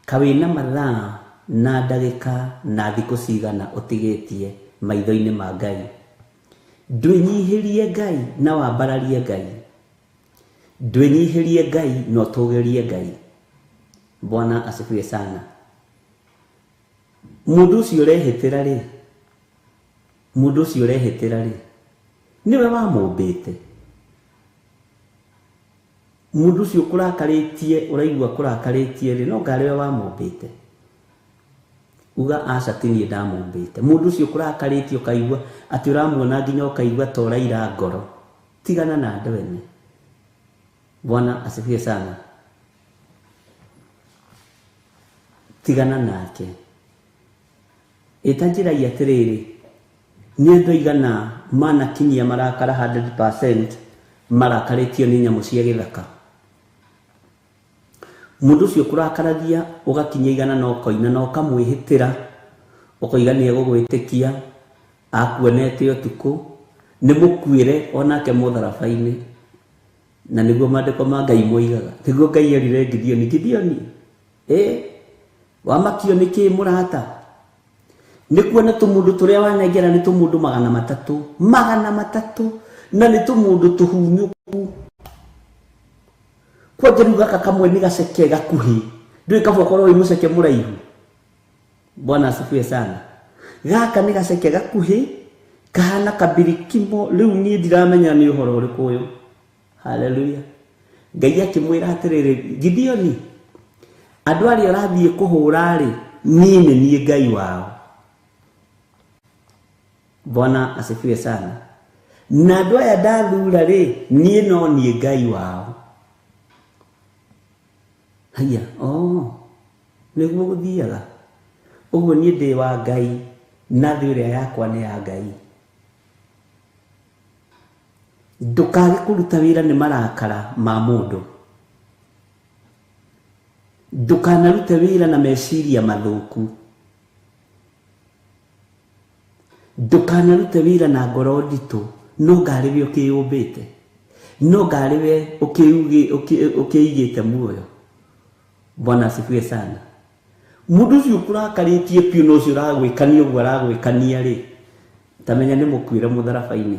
Ka wĩna mathaa na ndagĩka na thikũ cigana ũtigĩtie maitho-inĩ ma Ngai? Ndwĩnyihĩrie Ngai na wambararie Ngai, ndwĩnyihĩrie Ngai na ũtũgĩrie Ngai. Bwana asifiwe sana. Mũndũ ũcio ũrehĩtĩra rĩ, mũndũ ũcio ũrehĩtĩra rĩ, nĩwe wamũmbĩte. Mũndũ ũcio kũrakarĩtie, ũraigua kũrakarĩtie rĩ, no ngarĩ we wamũmbĩte. Uga aca ti niĩ ndamũmbĩte. Mũndũ ũcio kũrakarĩtie ũkaigua atĩ ũramuona nginya ũkaigua ta ũraira ngoro, tigana na andũ ene. Bwana asifiwe sana. Tigana nake. Itanjiragia atĩrĩrĩ, nĩ andũ aigana manakinyia marakara 100% marakarĩtio nĩ nyamũ cia gĩthaka. Mũndũ ũcio kũrakaragia ũgakinya igana na ũkoina na ũkamwĩhĩtĩra, ũkoiga nĩ egũgwĩtĩkia, akuonete ũtukũ, nĩ mũkuĩre onake mũtharaba-inĩ. Na nĩguo maandĩko ma Ngai moigaga, nĩguo Ngai erire Gideoni, Gideoni, wamakio nĩ kĩĩ mũrata? Nĩ kuona tũmũndũ tũrĩa wanengera nĩ tũmũndũ 300 na nĩ tũmũndũ tũhunyũku. Kwanja rĩu gaka kamwe nĩ gaceke gakuhĩ, ndũĩ kaba ũkorwo wĩ mũceke mũraihu. Bwana asifiwe sana. Gaka nĩ gaceke gakuhĩ, kahana kabirikimo, rĩu niĩ ndiramenya nĩ ũhoro ũrĩkũ ũyũ. Haleluya. Ngai akĩmwĩra atĩrĩrĩ, Gideoni, andũ arĩa ũrathiĩ kũhũra rĩ, niĩ nĩ niĩ Ngai wao. Bwana asifiwe sana. Na andũ aya ndathura rĩ, niĩ no niĩ Ngai wao. Haya, nĩguo gũthiaga. Ũguo niĩ ndĩ wa Ngai, na thĩ ĩrĩa yakwa nĩ ya Ngai. Ndũkage kũruta wĩra nĩ marakara ma mũndũ. Ndũkanarute wĩra na meciria mathũku. Ndũkanarute wĩra na ngoro nditũ, no ngarĩ we ũkĩyũmbĩte, no ngarĩ we ũkĩigĩte muoyo. Bwana asifiwe sana. Mũndũ ũcio kũrakarĩtie piũ no ũcio ũragwĩkania ũguo aragwĩkania rĩ, tamenya nĩ mũkuĩre mũtharaba-inĩ,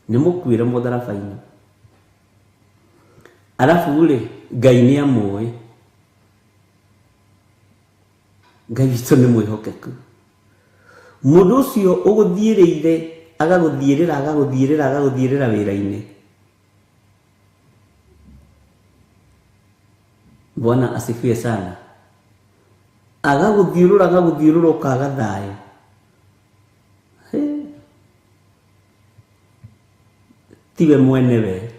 nĩ mũkuĩre mũtharaba-inĩ. Arabu rĩ, Ngai nĩ amũĩ. Ngai witũ nĩ mwĩhokeku. Mũndũ ũcio ũgũthiĩrĩire agagũthiĩrĩra wĩra-inĩ. Bwana asifiwe sana. Agagũthiũrũra ũkaga thayũ. Tiwe mwene we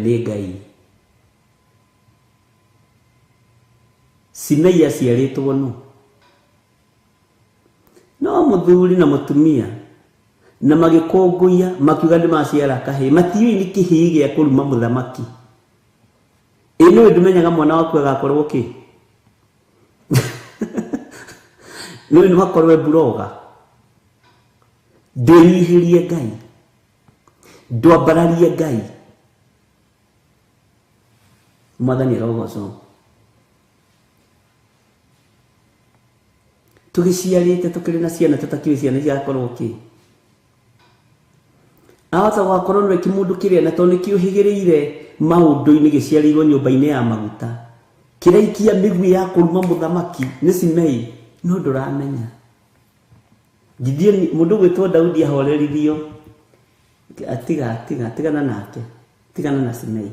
nĩ Ngai. Simei aciarĩtwo no mũthuri na mũtumia na magĩkũngũia makiuga nĩ maciara kahĩĩ, matiũĩ nĩ kĩhĩĩ gĩa kũruma mũthamaki. Nĩwe ndũmenyaga mwana waku agakorwo kĩ? Nĩwe nĩ wakorwo buroga. Ndwĩnyihĩrie Ngai, ndwambararie Ngai. Mwathani arogocwo. Tũgĩciarĩte tũkĩrĩ na ciana tũtakĩũĩ ciana igakorwo kĩ? Ahota gwakorwo nĩ kĩmũndũ kĩrĩa na tondũ nĩkĩũhĩgĩrĩire maũndũ-inĩ gĩciarĩirwo nyũmba-inĩ ya maguta, kĩraikia mĩgwi ya kũruma mũthamaki nĩ Simei, no ndũramenya. Gideoni, mũndũ gwĩtwo Daudi ahoreririo, tigana nake, tigana na Simei.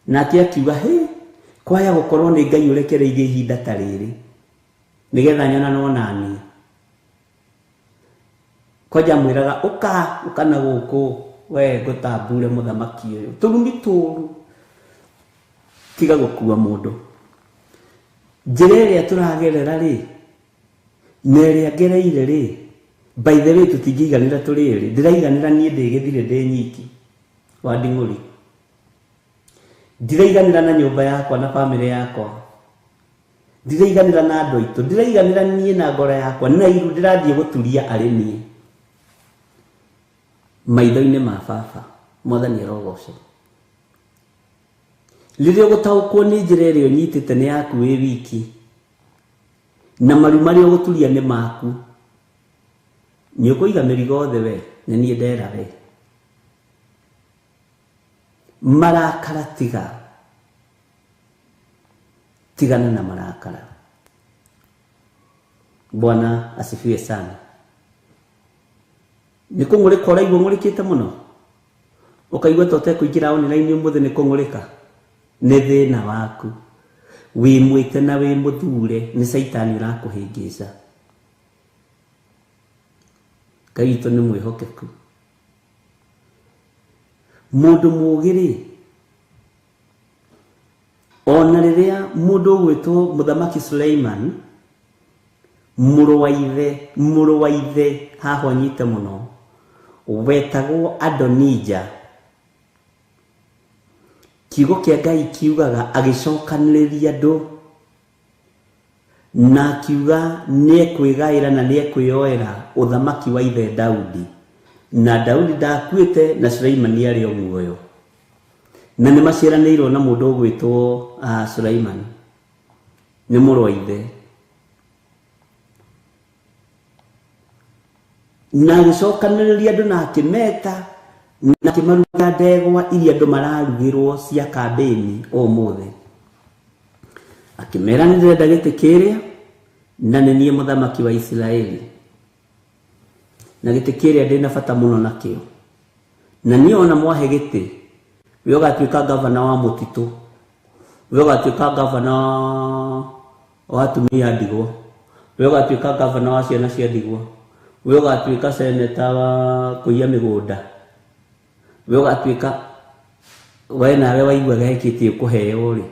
Nake akiuga, kwaya gũkorwo nĩ Ngai ũrekereirie ihinda ta rĩrĩ. nigetha nyonanwo nani koja mwiraga uka na guku we gutambure muthamaki uyu turumi turu tiga gukua mundu njira iria turagerera ri neria ngereire ri by the way tutingiganira turi ri ndiraiganira nie ndigithire ndi nyiki wa Nding'uri ndiraiganira na nyumba yakwa na family yakwa ndiraiganira na andu aitu ndiraiganira nie na ngora yakwa na iru ndirathie guturia arimi maitho-ini ma baba Mwathani arogocwo riria gutaukwo ni njira iria unyitite ni yaku wi wiki na maru maria uguturia ni maku ni ukuiga mirigo othe we ni nie ndera we marakara tigana na marakara. Bwana asifiwe sana. Niko ngurika uraigua ngurikite muno ukaigua tote kuingira online umuthi niko ngurika ni thina waku wi mwite na wi muthure ni saitani urakuhingica kaito ni mwihokeku mundu mugiri ona riria mundu gwitwo Muthamaki Suleiman muru wa ithe haho nyite muno wetagwo Adonija kiugo kia Ngai kiugaga agicokaniriria andu na kiuga ni kwigaira na ni kwioera uthamaki wa ithe Daudi na Daudi ndakuite na Suleiman ari o muoyo na ni maciaranirwo na mundu gwitwo Suleiman ni muru wa ithe na gicokaniriria andu na akimeta na kimaruta ndegwa iria andu mararugirwo cia kambeni o mothe akimera ni ndenda gite kiria na ni nie muthamaki wa Israeli na gite kiria ndina bata muno nakio na ni ona mwahe gite we ugatuika governor wa Mutitu we ugatuika governor wa atumia ndigwa we ugatuika governor wa ciana cia ndigwa we ugatuika senator wa kuiya migunda we ugatuika we nawe waigua gaikitie kuheo ri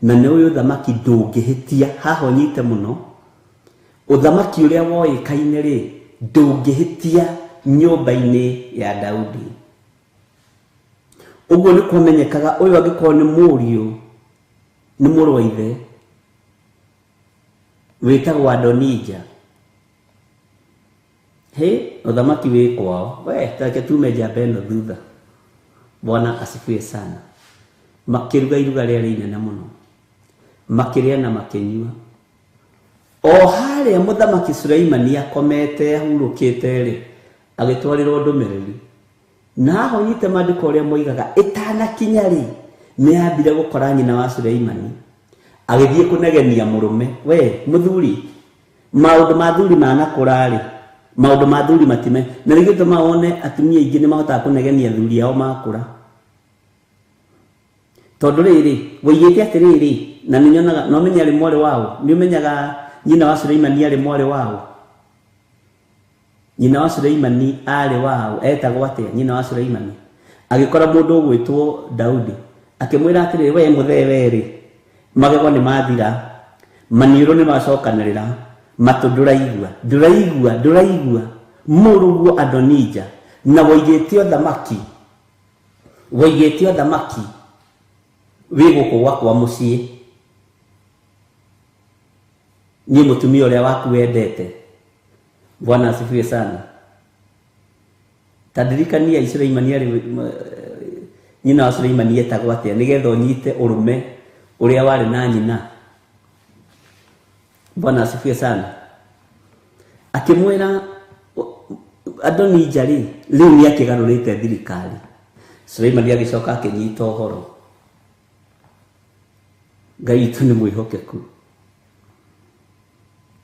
na ni uyu thamaki ndungihitia haho nyite muno uthamaki uria woikaine ri ndungihitia nyumba-ini ya Daudi uguo ni kumenyekaga uyu angikoo ni muriu ni muru wa ithe witagwo Adonija uthamaki wi kwao we take tume jabeno thutha. Bwana asifiwe sana. Makiruga iruga ria inene muno makiria na makinyua o haria Muthamaki Suleiman akomete ahurukite ri agitwarirwo ndumiriri na aho nyite mandiko ria moigaga itana kinya ri ni ambire gukora nyina wa Suleiman agithie kunegenia murume we muthuri maundu mathuri manakura ri maundu mathuri matime na rigito maone atumia ingi ni mahota kunegenia thuri ao makura tondu riri wigite atiriri na ninyonaga no menya ari mwari wao ni umenyaga nyina wa Suleiman ari mwari wao nyina wa Suleiman ari wao etagwo atia nyina wa Suleiman agikora mundu gwitwo Daudi akimwira atiriri we muthewe ri magego ni mathira maniuro ni macokanirira matu nduraigua muruguo Adonija na woigitio thamaki wiguko gwakwa mucii ni mutumia uria waku wendete. Bwana asifiwe sana. Tadirikania Suleiman ari nyina wa Suleiman yetagwo atia nigetha unyite urume uria wari na nyina. Bwana asifiwe sana. Akimwira Adonija ri riu ni akigarurite thirikari Suleiman agicoka akinyita uhoro Ngai tu ni mwihokeku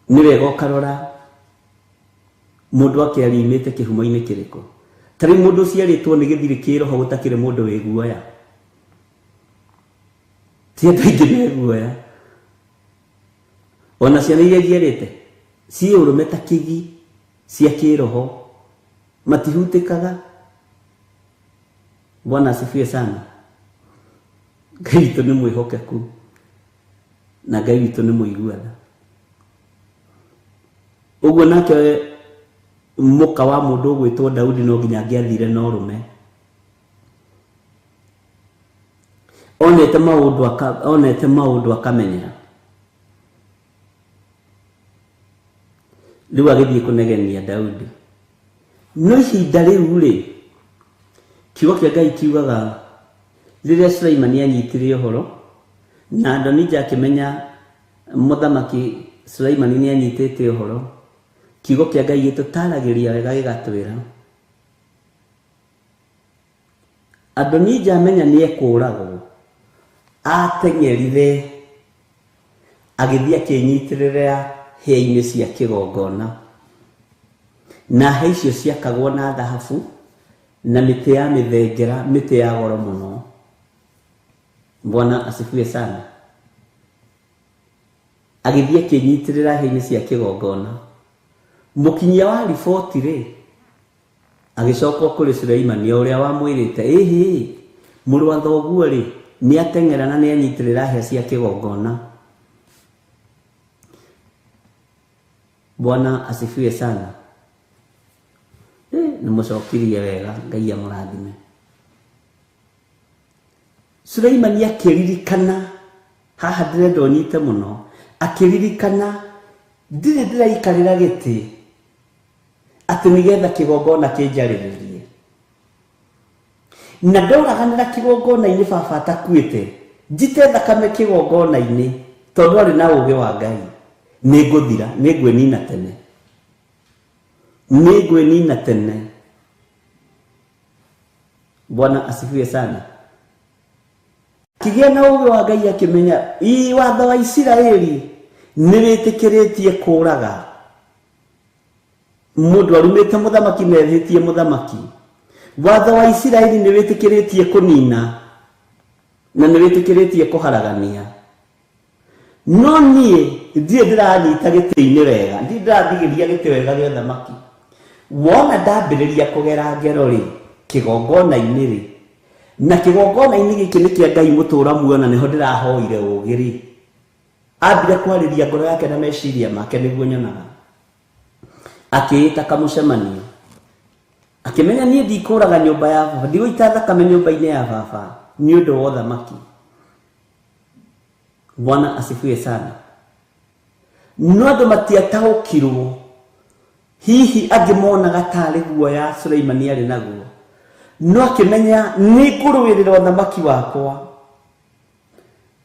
ni wega ukarora mundu akiarimite kihumo-ini kiriko tari mundu ciaritwo ni githirikiro ho gutakire mundu wi guoya ti ndaingi ni guoya ona ciana iria njirite ciĩ ũrũme ta kĩgi cia kĩroho matihutĩkaga. Bwana asifiwe sana. Ngai witũ nĩ mwĩhokeku na Ngai witũ nĩ mũiguana. Ũguo nake mũka wa mũndũ ũgwĩtwo Daudi no nginya angĩathire na ũrũme. Onete maũndũ akamenyera. Rĩu agĩthiĩ kũnegenia Daudi. No ihinda rĩu rĩ, kiugo kĩa Ngai kiugaga rĩrĩa Sulaimani anyitire ũhoro na Adonija akĩmenya mũthamaki Sulaimani nĩ anyitĩte ũhoro, kiugo kĩa Ngai gĩtũtaragĩria wega gĩgatwĩra Adonija amenya nĩ ekũragwo, ateng'erire agĩthiĩ akĩnyitĩrĩra hĩa-inĩ cia kĩgongona, na hĩa icio ciakagwo na thahabu na mĩtĩ ya mĩthengera, mĩtĩ ya goro mũno. Bwana asifiwe sana. Agĩthiĩ akĩnyitĩrĩra hĩa-inĩ cia kĩgongona. Mũkinyia wa riboti rĩ, agĩcoka kũrĩ Sulaimani ũrĩa wamwĩrĩte, ĩhĩ mũrũ wa thoguo rĩ nĩ ateng'era na nĩ anyitĩrĩra hĩa cia kĩgongona. Bwana asifiwe sana. Nĩ mũcokirie wega, Ngai amũrathime. Sulaimani akĩririkana, haha ndĩrenda ũnyite mũno, akĩririkana ndirĩ ndĩraikarĩra gĩtĩ atĩ nĩgetha kĩgongona kĩnjarĩrĩrie, na ndauraganĩra kĩgongona-inĩ baba atakuĩte, njite thakame kĩgongona-inĩ tondũ arĩ na ũũgĩ wa Ngai, nĩngũthira, nĩngwĩnina tene, nĩngwĩnina tene. Bwana asifiwe sana. Kĩgĩa na ũũgĩ wa Ngai akĩmenya watho wa Isiraeli nĩ wĩtĩkĩrĩtie kũũraga mũndũ arumĩte mũthamaki na ehĩtie mũthamaki. Watho wa Isiraeli nĩ wĩtĩkĩrĩtie kũnina na nĩ wĩtĩkĩrĩtie kũharagania. No niĩ ndirĩ ndĩranyita gĩtĩ-inĩ wega, ndirĩ ndĩrathigĩria gĩtĩ wega gĩa ũthamaki. Wona ndambĩrĩria kũgera ngero rĩ, kĩgongona-inĩ rĩ, na kĩgongona-inĩ gĩkĩ nĩ kĩa Ngai mũtũũra muoyo na nĩho ndĩrahoire ũũgĩ rĩ, ambire kwarĩria ngoro yake na meciria make nĩguo nyonaga. Akĩĩta kamũcemanio, akĩmenya niĩ ndikũũraga nyũmba ya baba, ndigũita thakame nyũmba-inĩ ya baba nĩ ũndũ wa ũthamaki. Bwana asifiwe sana. No andũ matiataũkirwo, hihi angĩ monaga tarĩ guoya Sulaimani arĩ naguo, no akĩmenya nĩ ngũrũĩrĩra ũthamaki wakwa,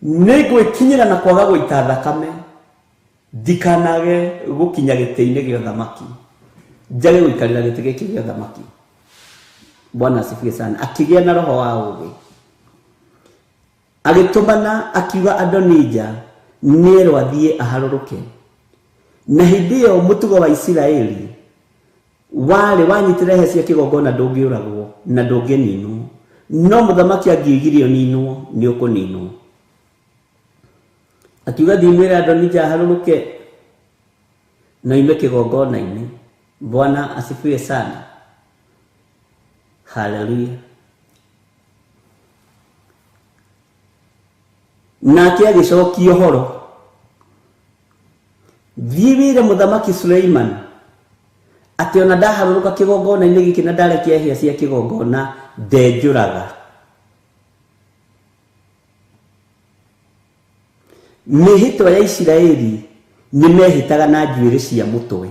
nĩ ngwĩkinyĩra na kwaga gũita thakame, ndikanage gũkinya gĩtĩ-inĩ gĩa ũthamaki, njage gũikarĩra gĩtĩ gĩkĩ gĩa ũthamaki. Bwana asifiwe sana. Akĩgĩa na roho wa ũũgĩ, agĩtũmana akiuga Adonija nĩerwo athiĩ aharũrũke. Na hĩndĩ ĩyo mũtugo wa Isiraeli warĩ wanyitĩrĩra hĩa cia kĩgongona ndũngĩũragwo na ndũngĩninwo, no mũthamaki angĩigire ũninwo nĩ ũkũninwo. Akiuga thiĩ mwĩre Adonija aharũrũke na oime kĩgongona-inĩ. Bwana asifiwe sana. Haleluya. Nake agĩcokia ũhoro, thiĩ wĩre mũthamaki Suleiman atĩ ona ndaharũrũka kĩgongona-inĩ gĩkĩ na ndarekia hĩa cia kĩgongona ndenjũraga. Mĩhĩtwa ya Isiraeli nĩ mehĩtaga na njuĩrĩ cia mũtwe,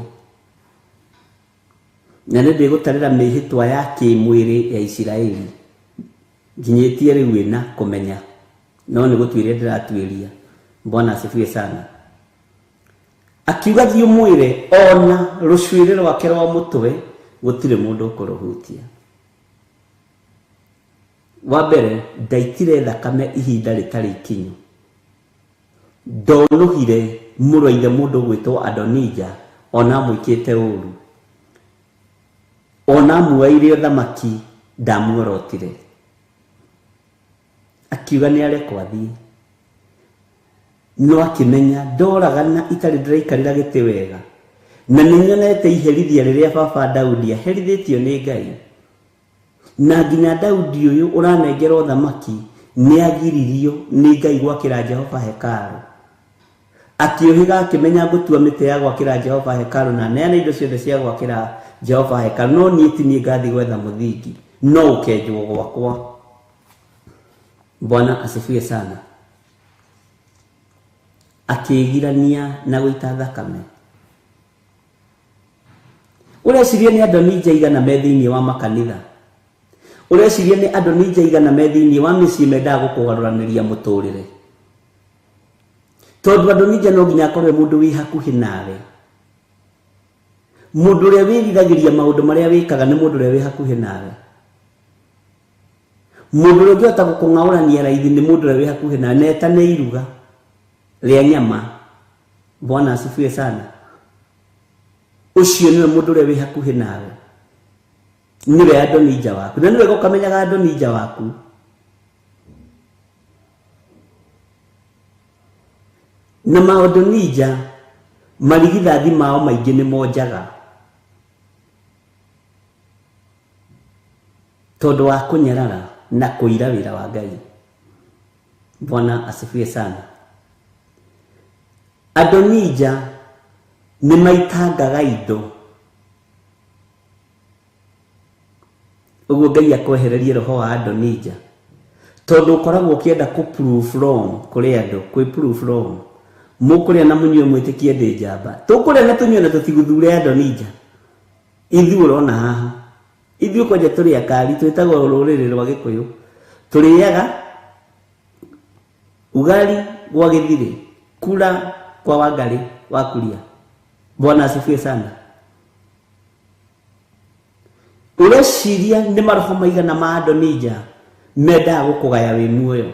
na nĩ ndĩgũtarĩra mĩhĩtwa ya kĩmwĩrĩ ya Isiraeli nginyĩtie rĩu ĩna kũmenya, no nĩ gũtuĩria ndĩratuĩria. Bwana asifiwe sana. Akiuga thiĩ mwĩre ona rũcuĩrĩ rwake rwa mũtwe gũtirĩ mũndũ ũkũrũhutia. Wa mbere, ndaitire thakame ihinda rĩtarĩ ikinyu, ndonũhire mũrũ wa ithe mũndũ ũgwĩtwo Adonija ona amwĩkĩte ũũru, ona amuoire ũthamaki ndamuorotire. Akiuga nĩ arekwo athiĩ, no akĩmenya ndoragana itarĩ ndĩraikarĩra gĩtĩ wega, na ninyonete iherithia riria baba Daudi aherithitio ni Ngai na nginya Daudi uyu uranengerwo thamaki ni agiririo ni Ngai gwakira Jehova hekalu akiohiga akimenya gutua mite ya gwakira Jehova hekalu na neana indo ciothe cia gwakira Jehova hekalu no niiti ni ngathi gwetha muthingi no ukenjwo gwakwa. Bwana asifiwe sana. Akigirania na guita thakame. Ureciria ni Adonija igana methini wa makanitha. Ureciria ni Adonija igana methini wa micii mendaga gukugaruraniria muturire. Tondu Adonija no nginya akorwe mundu wi hakuhi nawe. Mundu uria wirithagiria maundu maria wikaga ni mundu uria wi hakuhi nawe. Mundu uria ungihota gukung'aurania raithi ni mundu uria wi hakuhi nawe neta ni iruga ria nyama. Bwana asifiwe sana. Ucio niwe mundu uria wi hakuhi nawe niwe Adonija waku na niwe gukamenyaga Adonija waku. Na maadonija marigithathi mao maingi ni monjaga tondu wa kunyarara na kuira wira wa Ngai. Bwana asifiwe sana. Adonija ni maitangaga indo uguo Ngai akwehererie roho wa Adonija tondu ukoragwo ukienda ku proof wrong kuri andu kwi proof wrong mukuria na munywe mwitikie ndi njamba tukuria na tunywe na tutiguthure Adonija ithu urona haha ithu kwaje turi akari twitagwo ruriri rwa Gikuyu turiaga ugali gwa githiri kula kwa Wangari wa kulia. Bwana asifiwe sana. Ureciria ni maroho maigana ma Adonija menda gukugaya wi muoyo.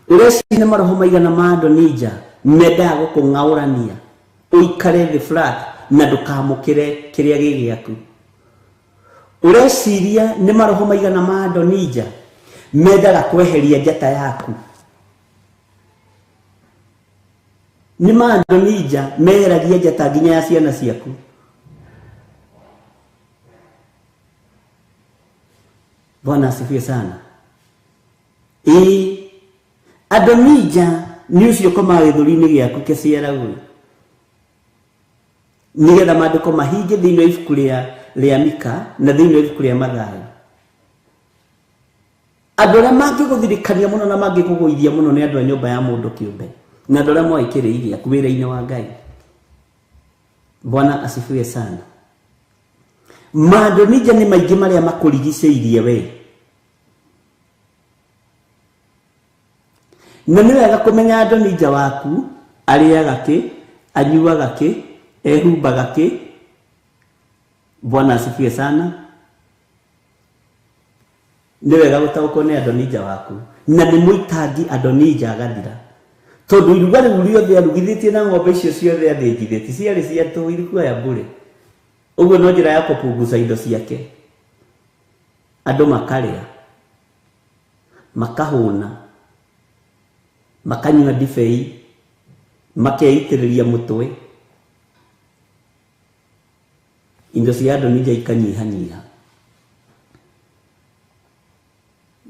Ureciria ni maroho maigana ma Adonija menda gukung'aurania uikare the flat na ndukamukire kiria gigiaku. Ureciria ni maroho maigana ma Adonija menda kweheria njata yaku. Ni ma Adonija meheragia njata nginya ya ciana ciaku. Bwana asifiwe sana. Adonija ni ucio koma githuri-ini giaku kiciara gu nigetha mandiko mahinge thiini wa ibuku ria Mika na thiini wa ibuku ria Mathayo. Andu aria mangiguthirikania muno na mangikuguithia muno ni andu a nyumba ya mundu kiumbe na andu aria moikiriire aku wira-ini wa Ngai. Bwana asifiwe sana. Maadonija ni maingi maria makurigiceirie we. Na ni wega kumenya Adonija waku ariaga ki, anyuaga ki, ehumbaga ki. Bwana asifiwe sana. Ni wega gutaũkwo ni Adonija waku na ni muitangi Adonija agathira tondu iruga riu riothe arugithitie na ng'ombe icio ciothe athĩnjithĩtie ciarĩ cia tũu irikuoya mbũrĩ. Uguo no njĩra ya kũpunguca indo ciake. Andũ makarĩa makahũna makanyua ndibei makeitĩrĩria mũtwe indo cia Adonija ikanyihanyiha.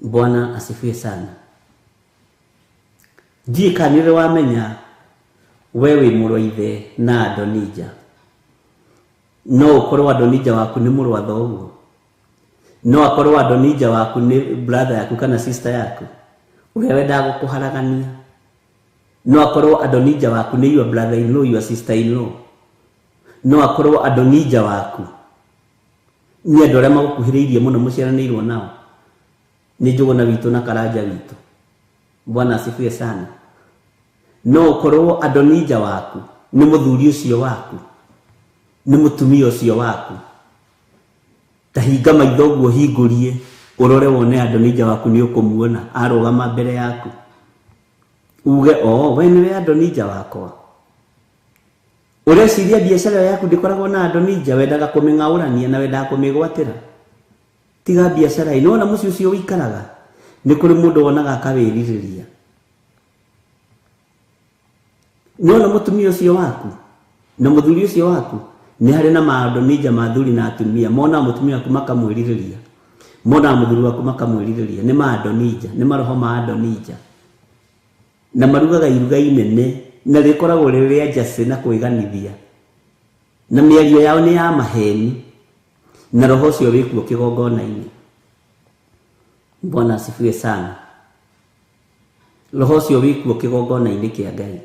Bwana asifiwe sana. Ndiĩ kanire wamenya wewe mũrũithe na Adonija. No ukorwo Adonija waku ni mũrũ wa thoguo. No akorwo Adonija waku ni brother yaku kana sister yaku uria wendaga gukuharagania. No akorwo Adonija waku ni your brother in law, your sister in law. No akorwo Adonija waku ni andu aria magukuhĩrĩirie mũno mũciaranĩirwo nao ni Njũgũna witũ na Karanja witũ. Bwana asifiwe sana. No ukorwo Adonija waku ni mũthuri ũcio waku ni mutumia ucio waku. Tahinga maitho guo hingurie urore wone Adonija waku ni ukumuona arugama mbere yaku uge we niwe Adonija wakwa. Ureciria biacara yaku ndikoragwo na Adonija wendaga kuming'aurania na wendaga kumigwatira. Tiga biacara ino na muci ucio wikaraga ni kuri mundu wonaga akawiririria. Nona mutumia ucio waku na muthuri ucio waku ni hari na maandonija mathuri na atumia mona mutumia waku makamwiririria mona muthuri waku makamwiririria ni maandonija ni maroho maandonija na marugaga iruga inene na rikoragwo riria jase na kwiganithia na miario yao ni ya maheni na roho cio wikuo kigongona-ini. Bwana asifiwe sana. Roho cio wikuo kigongona-ini kia Ngai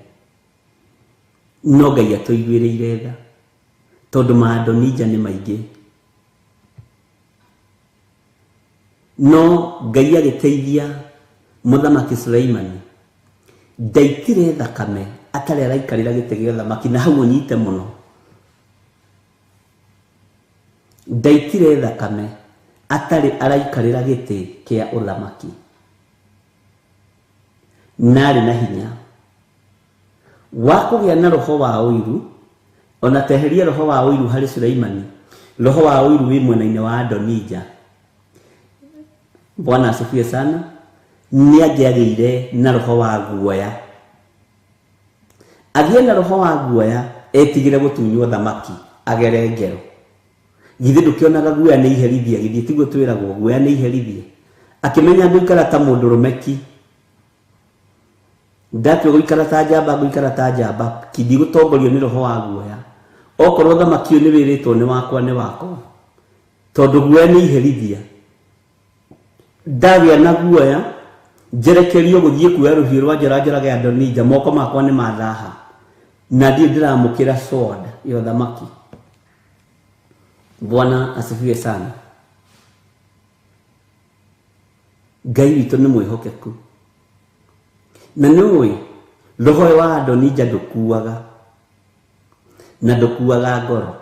no Ngai atuiguireire tha tondu maandonija ni maingi no Ngai agiteithia muthamaki Sulaimani ndaitire thakame atari araikarira gite gĩa thamaki na hau unyite muno ndaitire thakame atari araikarira gite kia uthamaki nari na hinya wa kugĩa na roho wa uiru ona teheria roho wa uiru hari Sulaimani roho wa uiru wi mwena-ini wa Adonija. Bwana asifiwe sana. Ni agiagire na roho wa guoya agie na roho wa guoya etigire gutunywo thamaki agere ngero githe ndukionaga guoya ni iherithia githie tiguo twiragwo guoya ni iherithia akimenya guikara ta mundu rumeki ndatwe guikara ta njamba guikara ta njamba kidi gutongorio ni roho wa guoya okorwo thamaki ni wiritwo ni wakwa ni wako tondu guoya ni iherithia ndagĩa na guoya njerekerio guthie kuoya ruhiũ rwa njara ya Adonija moko makwa ni mathaha na ndio ndiramukira sword yo thamaki. Bwana asifiwe sana. Ngai witũ nĩ mwĩhokeku na nĩũĩ roho wa Adonija ndũkuaga na ndũkuaga ngoro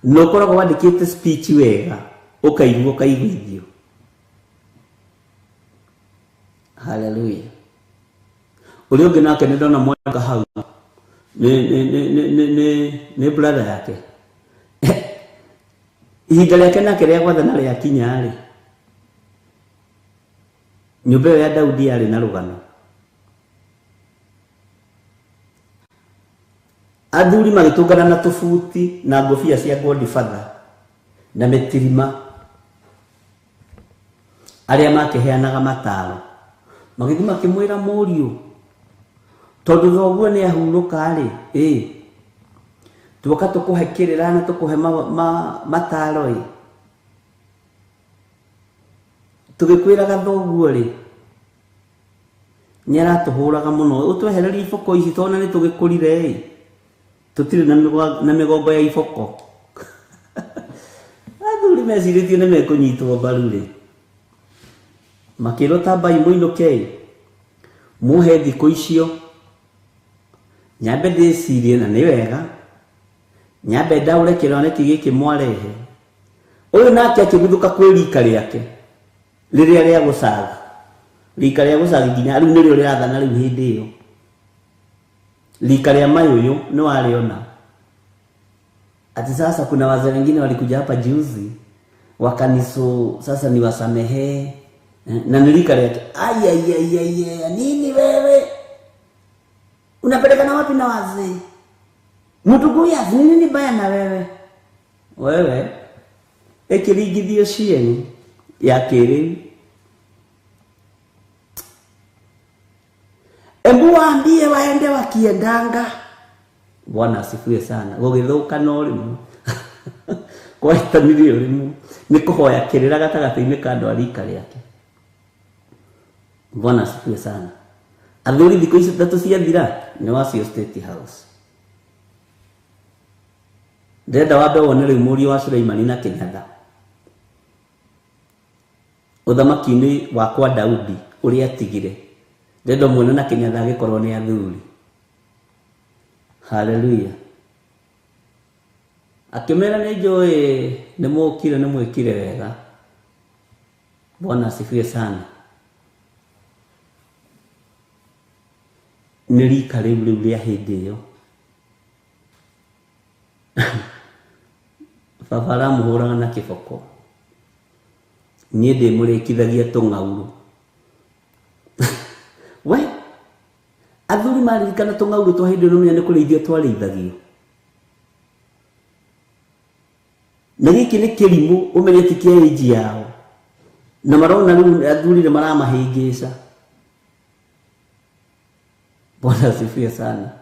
no koragwo wandĩkĩte speech wega ukaigua ukaiguithio. Hallelujah. Uri ungi nake ni ndona mwaka hau ni brother yake ihinda riake nake ria gwathana ria kinya ri nyumba ya Daudi yari na rugano athuri magitungana na tufuti na ngofia cia Godfather na metirima aria makiheanaga mataro magithima makimwira muriu tondu thoguo ni ahuruka ri tuka tukuhekirira na tukuhe mataro tugikwiraga thoguo ri nyara tuhuraga muno utwehereri iboko ici tona ni tugikurire tutire na migongo ya iboko athuri meciritie ni mekunyitwo mbaru ri makiro tabai muinuke muhe thikũ icio nyambe ndĩcirie na nĩ wega nyambe ndaure kĩroneki gĩkĩ mwarehe ũyũ nake akĩguthũka kwĩ rika rĩake rĩrĩa rĩa gũcaga rika rĩa gũcaga nginya rĩu nĩrĩo rĩrathana rĩu hĩndĩ ĩyo rika rĩa mayũyũ nĩ warĩona ati sasa kuna wazee wengine walikuja hapa juzi wakaniso sasa niwasamehe na nilika yake ay nini wewe unapeleka na wapi na wazee mtu guya nini baya na wewe ekirigithio cieni ya kiri embu waambie waende wakiendanga. Bwana asifiwe sana. Gugithuka no rimu kwa itanilio rimu ni kuhoya kirira gatagati-ini ka andu arika riake. Bwana asifiwe sana. Athuri thikũ ici tatu ciathira ni wacio State House. Ndenda wambe wone riu mũriũ wa Sulaimani na Kenyatta uthamaki-ini wakwa Daudi uria atigire ndenda muone na Kenyatta agikorwo ni athuri. Hallelujah. Akimera ni njũĩ ni mũkire ni mwĩkire wega. Bwana asifiwe sana. Nĩ rika rĩu rĩa hĩndĩ ĩyo baba aramũhũraga na kĩboko niĩ ndĩmũrĩkithagia tũng'aurũ we athuri maririkana tung'aurũ twa hĩndĩ no menya nĩ kũrĩithio twarĩithagio. Na gĩkĩ nĩ kĩrimũ ũmenye ti kĩa age yao. Na marona rĩu athuri nĩ maramahĩngĩca. Bwana asifiwe sana.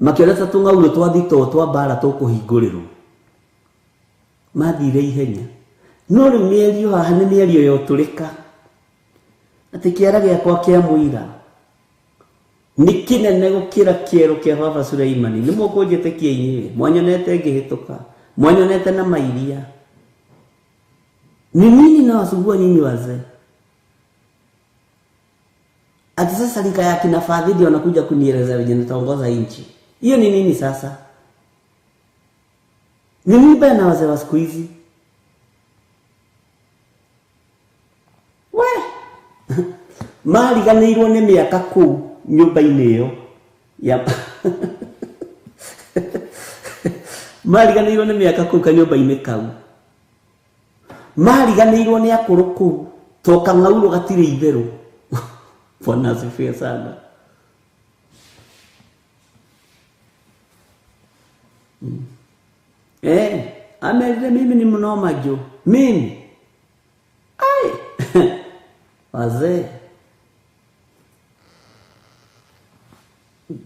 Makĩreta tũng'aurũ twa thitoo twa mbara tũkũhingũrĩrwo. Mathire ihenya. No rĩu mĩario haha nĩ mĩario ya ũtũrĩka. Atĩ kĩara gĩakwa kĩa mũira nĩ kĩnene gũkĩra kĩero kĩa baba Suleimani. Nĩ mũkũnjĩtĩkia inyuĩ, mwanyonete ngĩhĩtũka, mwanyonete na mairia. Ni nini nawasumbua nyinyi wazee? Ati sasa rika ya kina Fadhili wanakuja kunieleza wenye nitaongoza nchi. Hiyo ni nini sasa? Ni nini baya na wazee wa siku hizi? We! Mariganĩirwo nĩ mĩaka kũu nyũmba-inĩ ĩyo ya mariganĩirwo nĩ mĩaka kũu kanyũmba-inĩ kau. Mariganĩirwo nĩ akũrũ kũu to kang'aurũ gatirĩ itherũ. Bwana asifiwe sana. Amerire mimi ni mnoma jo. Mimi. Ai. Wazee.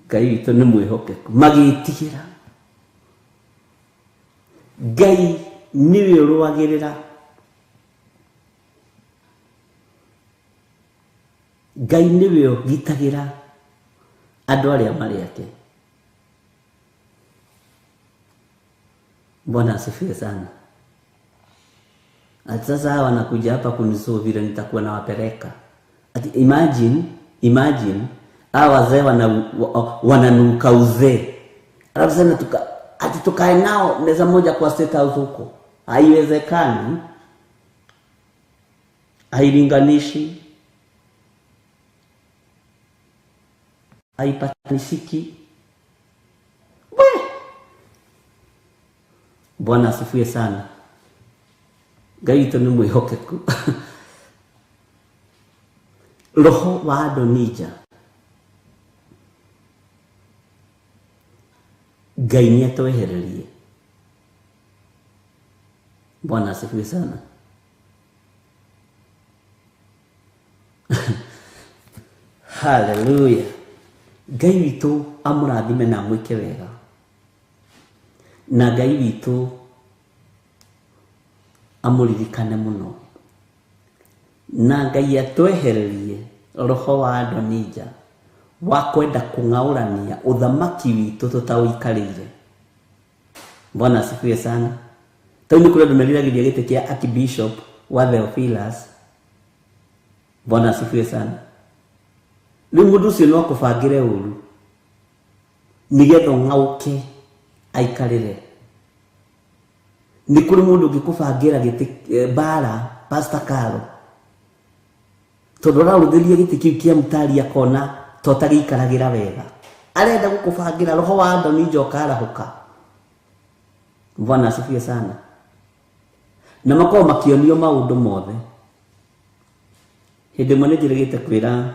Ngai witũ nĩ mwĩhokeku. Magĩtigĩra. Ngai nĩwe ũrũagĩrĩra. Ngai nĩwe ũgitagĩra andũ arĩa marĩ ake. Bwana asifiwe sana. Ati sasa hawa wanakuja hapa kunisolve vile nitakuwa nawapeleka. Ati imagine hawa wazee wananuka uzee. Alafu sana ati tukae nao meza moja kwa State House huko. Haiwezekani. Hailinganishi. Haipatanishiki. Bwana asifiwe sana. Ngai witũ nĩ mwĩhokeku. Roho wa Adonija. Ngai nĩatwehererie. Bwana asifiwe sana. Hallelujah. Ngai witũ amũrathime na mwĩke wega. Na Ngai witũ amũririkane mũno. Na Ngai atwehererie roho wa Adonija wa kwenda kung'aũrania ũthamaki witũ tũtawĩikarĩire. Bwana asifiwe sana. Tau nĩ kũrĩa ndũmeriragĩria gĩtĩ kĩa Archbishop wa Theophilus. Bwana asifiwe sana. Rĩu mũndũ ũcio no akũbangĩre ũru nĩgetha ng'aũke aikarĩre. Nĩ kũrĩ mũndũ ũngĩkũbangĩra gĩtĩ bara Pastor Carol tondũ ũraũthĩria gĩtĩ kĩu kĩa Mutari akona to tagĩikaragĩra wega. Arenda gũkũbangĩra roho wa Adonija ũkarahũka. Bwana asifiwe sana. Na makorwo makĩonio maũndũ mothe. Hĩndĩ ĩmwe nĩnjĩrĩgĩte kwĩra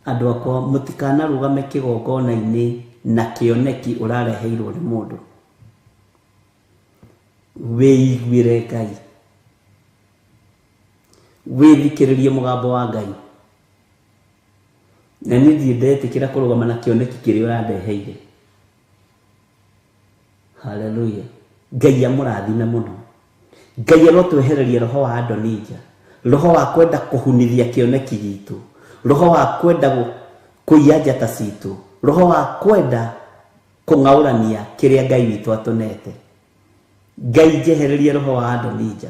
andũ akwa mũtikanarũgame kĩgongona-inĩ na kĩoneki ũrareheirwo nĩ mũndũ. Wĩiguĩre Ngai. Wĩthikĩrĩrie mũgambo wa Ngai. Na niĩ ndiendetĩkĩra kũrũgama na kĩoneki kĩrĩa ũrandeheire. Hallelujah. Ngai amũrathime mũno. Ngai arotwehereria roho wa Adonija. Roho wa kwenda kũhunithia kĩoneki gitũ. Roho wa kwenda kũiya njata citũ. Roho wa kwenda kũng'aũrania kĩrĩa Ngai witũ atũnete. Ngai njehererie roho wa Adonija.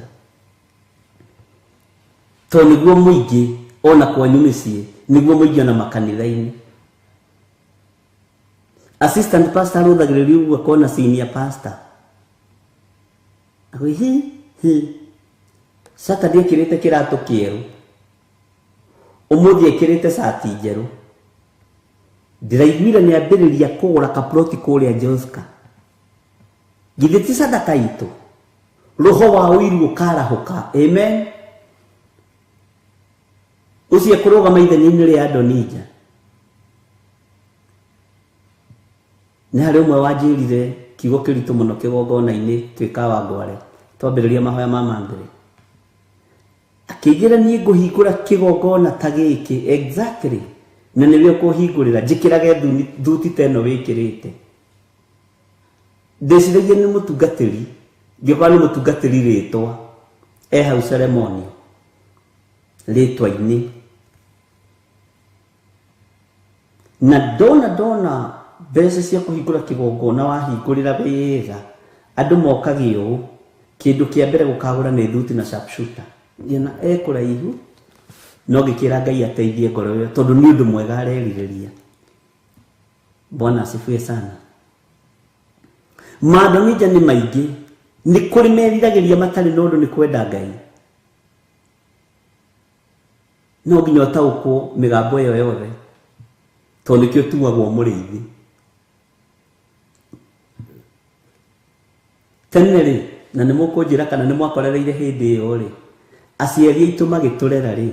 To nĩguo mũingĩ ona kwanyu mĩciĩ, nĩguo mũingĩ ona makanitha-inĩ. Assistant pastor arũthagĩrĩria ũguo akona senior pastor. Agwĩ Saturday ekĩrĩte kĩratũ kĩerũ. Ũmũthĩ ekĩrĩte shati njerũ. Ndĩraiguire nĩambĩrĩria kũgũra kaploti kũrĩa Joska. Githĩ ti sadaka itũ. Roho wa ũiru ũkarahũka. Amen. ucio kurugama ithenya-inĩ rĩa Adonija nĩ harĩ ũmwe wanjĩrire kiugo kĩritũ mũno kĩgongona-inĩ twĩka Wangware twambĩrĩria mahoya ma mambere akĩnjĩra niĩ ngũhingũra kĩgongona ta gĩkĩ exactly na nĩwe ũkũhingũrĩra njĩkĩrage thuti ta ĩno wĩkĩrĩte ndĩciragia nĩ mũtungatĩri ngĩkorwo nĩ mũtungatĩri rĩtwa hau ceremony rĩtwa-inĩ na ndona mbeca cia kũhingũra kĩgongona wahingũrĩra wega andũ mokage ũũ kĩndũ kĩa mbere gũkagũra nĩ thuti na sharpshooter na ekũraihu no ngĩkĩra Ngai ateithie ngoro ĩyo tondũ nĩ ũndũ mwega arerirĩria. Bwana asifiwe sana. Maandamija nĩ maingĩ nĩ kũrĩ meriragĩria matarĩ na ũndũ nĩ kwenda Ngai no nginya ũtaũkwo mĩgambo ĩyo yothe tondũ nĩkĩo tuagwo mũrĩithi. Tene rĩ na nĩ mũkũnjĩra kana nĩ mwakorereire hĩndĩ ĩyo rĩ aciari aitũ magĩtũrera rĩ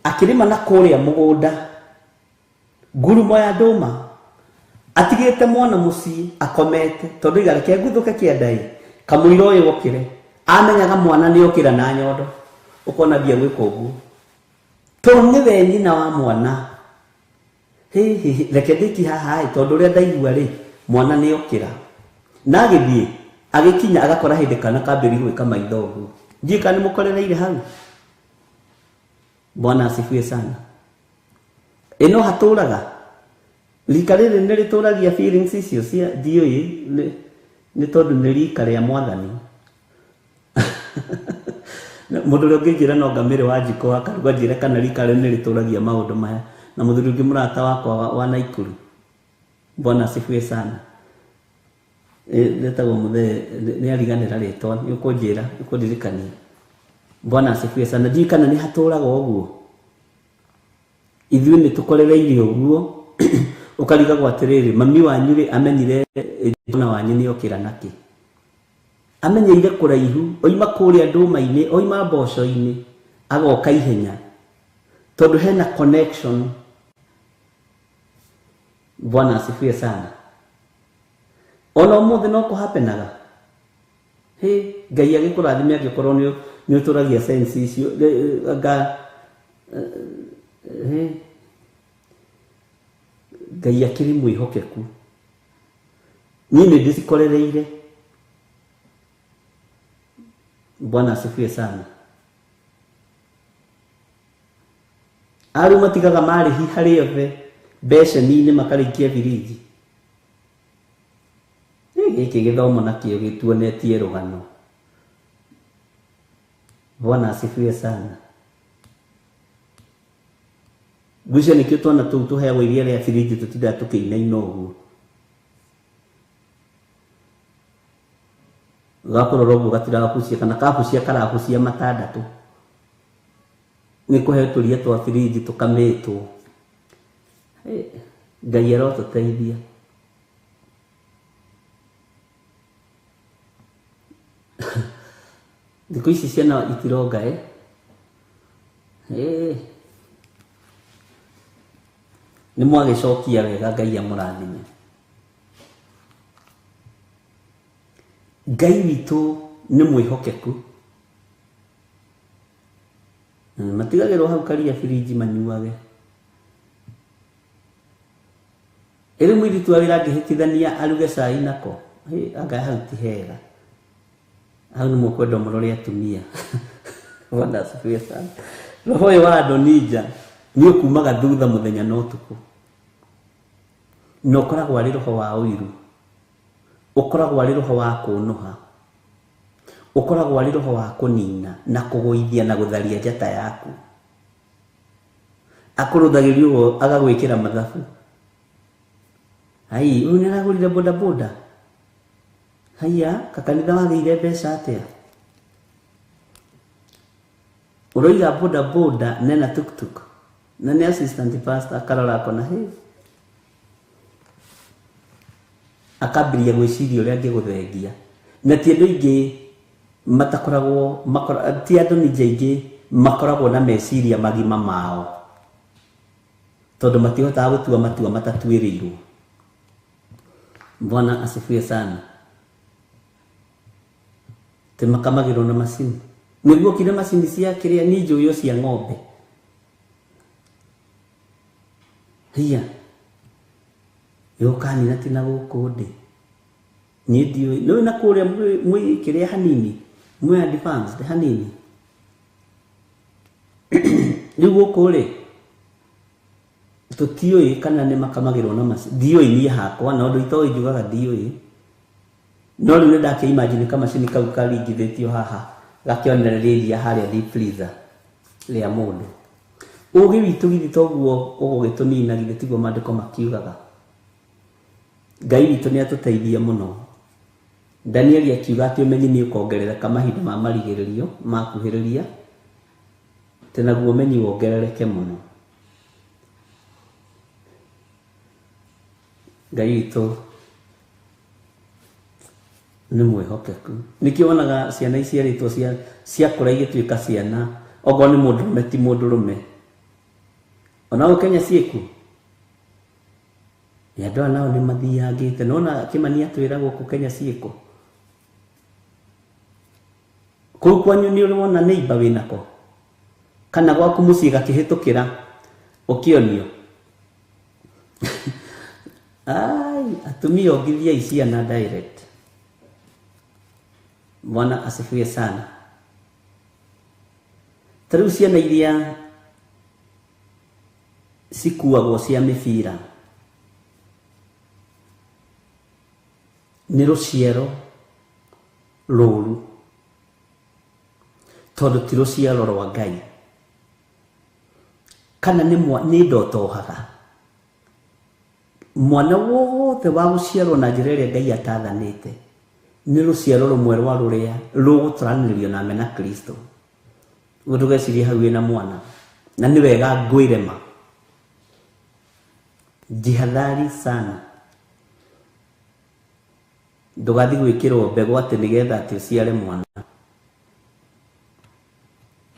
akĩrĩma na kũrĩa mũgũnda ngurumo ya ndũma atigĩte mwana mũciĩ akomete tondũ igareke nguthũke kĩanda kamũira ũyũ gũkĩre amenyaga mwana nĩ okĩra na nyondo ũkona bia gwĩka ũguo tondũ nĩ we nyina wa mwana reke ndĩki haha tondũ ũrĩa ndaigua rĩ mwana nĩ okĩra na agĩthiĩ agĩkinya agakora hĩndĩ kana kambĩri gwĩka maitho ũguo njika nĩ mũkorereire hau. Bwana asifiwe sana. Ĩno hatũraga rika rĩrĩ nĩ rĩtũragia feelings icio cia ndiũĩ nĩ tondũ nĩ rika rĩa Mwathani. Mũndũ ũrĩa ũngĩnjĩra no ngamĩrĩ wa Njiko akaruga njĩre kana rika rĩrĩ nĩ rĩtũragia maũndũ maya na mũthuri ũngĩ mũrata wakwa wa Naikuru. Bwana asifiwe sana. Letagwo mũthee nĩ ariganĩra rĩtwa nĩ ũkũnjĩra ũkũndirikania. Bwana asifiwe sana. Ndiũĩ kana nĩ hatũraga ũguo ithuĩ nĩ tũkorereire ũguo ũkarigagwo atĩrĩrĩ mami wanyu rĩ amenyire mwana wanyu nĩ okĩra nakĩ amenyeire kũraihu oima kũrĩa ndũma-inĩ oima mboco-inĩ agoka ihenya tondũ hena connection. Bwana asifiwe sana. Ona ũmũthĩ no kũhapenaga Ngai agĩkũrathime angĩkorwo nĩ ũtũragia sense icio Ngai akĩrĩ mwĩhokeku niĩ nĩ ndĩcikorereire. Bwana asifiwe sana. Arĩ matigaga marĩhi harĩ othe beceni-inĩ makarĩkia biriji gĩkĩ gĩthomo nakĩo gĩtuonetie rũgano. Bwana asifiwe sana. Gucia nĩkĩo twana tũu tũheagwo iria rĩa biriji tũtindaga tũkĩinaina ũguo gakorora ũguo gatirahucia kana kahucia karahucia matandatũ nĩ kũheo tũria twa biriji tũkamĩtwo. Ngai arotũteithia. Thikũ ici ciana itironga nĩ mwagĩcokia wega Ngai amũrathime. Ngai witũ nĩ mwĩhokeku matigagĩrwo hau karia biriji manyuage. Ĩrĩ mũirĩtu wa wĩra angĩhĩtithania aruge cai nako anga hau ti hega hau nĩ mũkwenda mũrore atumia. Bwana asifiwe sana. Roho ũyũ wa Adonija nĩ ũkumaga thutha mũthenya na ũtukũ na ũkoragwo arĩ roho wa ũiru ũkoragwo arĩ roho wa kũnũha ũkoragwo arĩ roho wa kũnina na kũgũithia na gũtharia njata yaku akũrũthagĩria ũguo agagwĩkĩra mathabu. Ũyũ nĩ aragũrire bodaboda kakanitha wagĩire mbeca atĩa ũroiga bodaboda nena tuktuk na nĩ assistant pastor akarora akona akambĩrĩria gwĩciria ũrĩa angĩgũthengia na ti andũ aingĩ matakoragwo ti Adonija aingĩ makoragwo na meciria magima mao tondu matihotaga gutua matua matatuĩrĩirwo. Bwana asifiwe sana. Makamagĩrwo na macini, nĩguo kire macini cia kĩrĩa ni njũĩo cia ng'ombe. Hiya yokanina tina gũkũ ndĩ ni ndiũĩ no na kũrĩa mwĩ kĩrĩa hanini mwĩ advanced hanini rĩu gũkũ rĩ tũtiũĩ kana nĩ makamagĩrwo na macini. Ndiũĩ niĩ hakwa na ũndũ itoĩ njugaga ndiũĩ, no rĩu nĩndake imagine kama macini kau karingithĩtio haha gakĩonereria harĩa deep freezer rĩa mũndũ. Ũgĩ witũ githĩ toguo ũgũgĩtũnina githĩ tiguo maandĩko makiugaga. Ngai witũ nĩ atũteithia mũno. Danieli akiuga atĩ ũmenyi nĩ ũkongerereka mahinda ma marigĩrĩrio makuhĩrĩria te naguo ũmenyi wongerereke mũno. Ngai witũ nĩ mwĩhokeku. Nĩkĩo wonaga ciana iciarĩtwo ciakũra igĩtuĩka ciana, okorwo nĩ mũndũrũme ti mũndũrũme. Ona gũ Kenya ciĩku andũ nao nĩ mathiangĩte. Nona Kĩmani atwĩra gũkũ Kenya ciĩku kũu kwanyu nĩ ũrona neighbor wĩnako kana gwaku mũciĩ gakĩhĩtũkĩra ũkĩonio. Ai atumia ongithia ciana direct. Bwana asifiwe sana. Tarĩu ciana iria cikuagwo cia mĩbira nĩ rũciaro rũru tondũ ti rũciaro rwa Ngai, kana nĩ ndotohaga. Mwana wothe wa gũciarwo na njĩra ĩrĩa Ngai atathanĩte nĩ rũciaro rũmwe rwa rũrĩa rũgũtũranĩrio na mena Kristo. Ndũgecirie hau wĩna mwana na nĩ wega ngwĩre ma jihadhari sana. Ndũgathi gwĩkĩrwo mbegũ atĩ nĩgetha atĩ ũciare mwana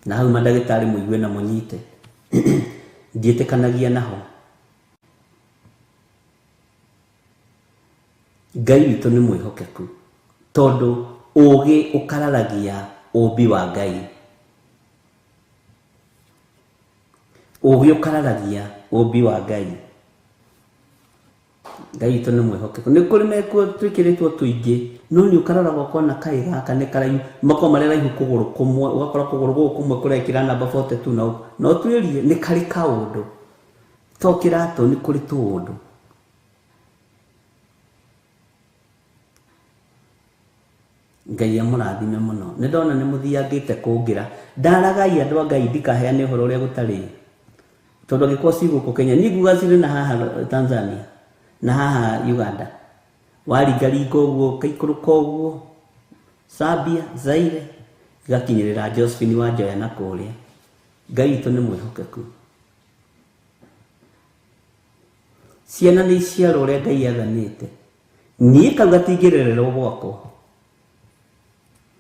na hau mandagĩtarĩ mũigue na mũnyite. Ndiĩtĩkanagia naho. Ngai witũ nĩ mwĩhokeku tondũ ũgĩ ũkararagia ũmbi wa Ngai. Ũgĩ ũkararagia ũmbi wa Ngai. Ngai witũ nĩ mwĩhokeku. Nĩ kũrĩ mekuo twĩkĩrĩtwo tũingĩ no nĩ ũkaroragwo kona kaĩ gaka nĩ karaihu mako marĩa raihu kũgũrũ kũmwe ũgakora kũgũrũ gũkũ kũmwe kũrekĩra namba 42 no twĩrie nĩ karĩ kaũndũ to kĩratũ nĩ kũrĩ tũũndũ. Ngai amũrathime mũno. Nĩ ndona nĩ mũthiangĩte kũngĩra. Ndaragai andũ a Ngai ndikaheane ũhoro ũrĩa gũtarĩ tondũ angĩkorwo ci gũkũ Kenya nĩ nguga cirĩ na haha Tanzania na haha Uganda waringaringa ũguo kaikũrũka ũguo Zambia Zaire igakinyĩrĩra Josephine Wanjoya na kũrĩa. Ngai witũ nĩ mwĩhokeku. Ciana nĩ iciarwo ũrĩa Ngai athanĩte. Niĩ kau gatingĩrererwo gwakwa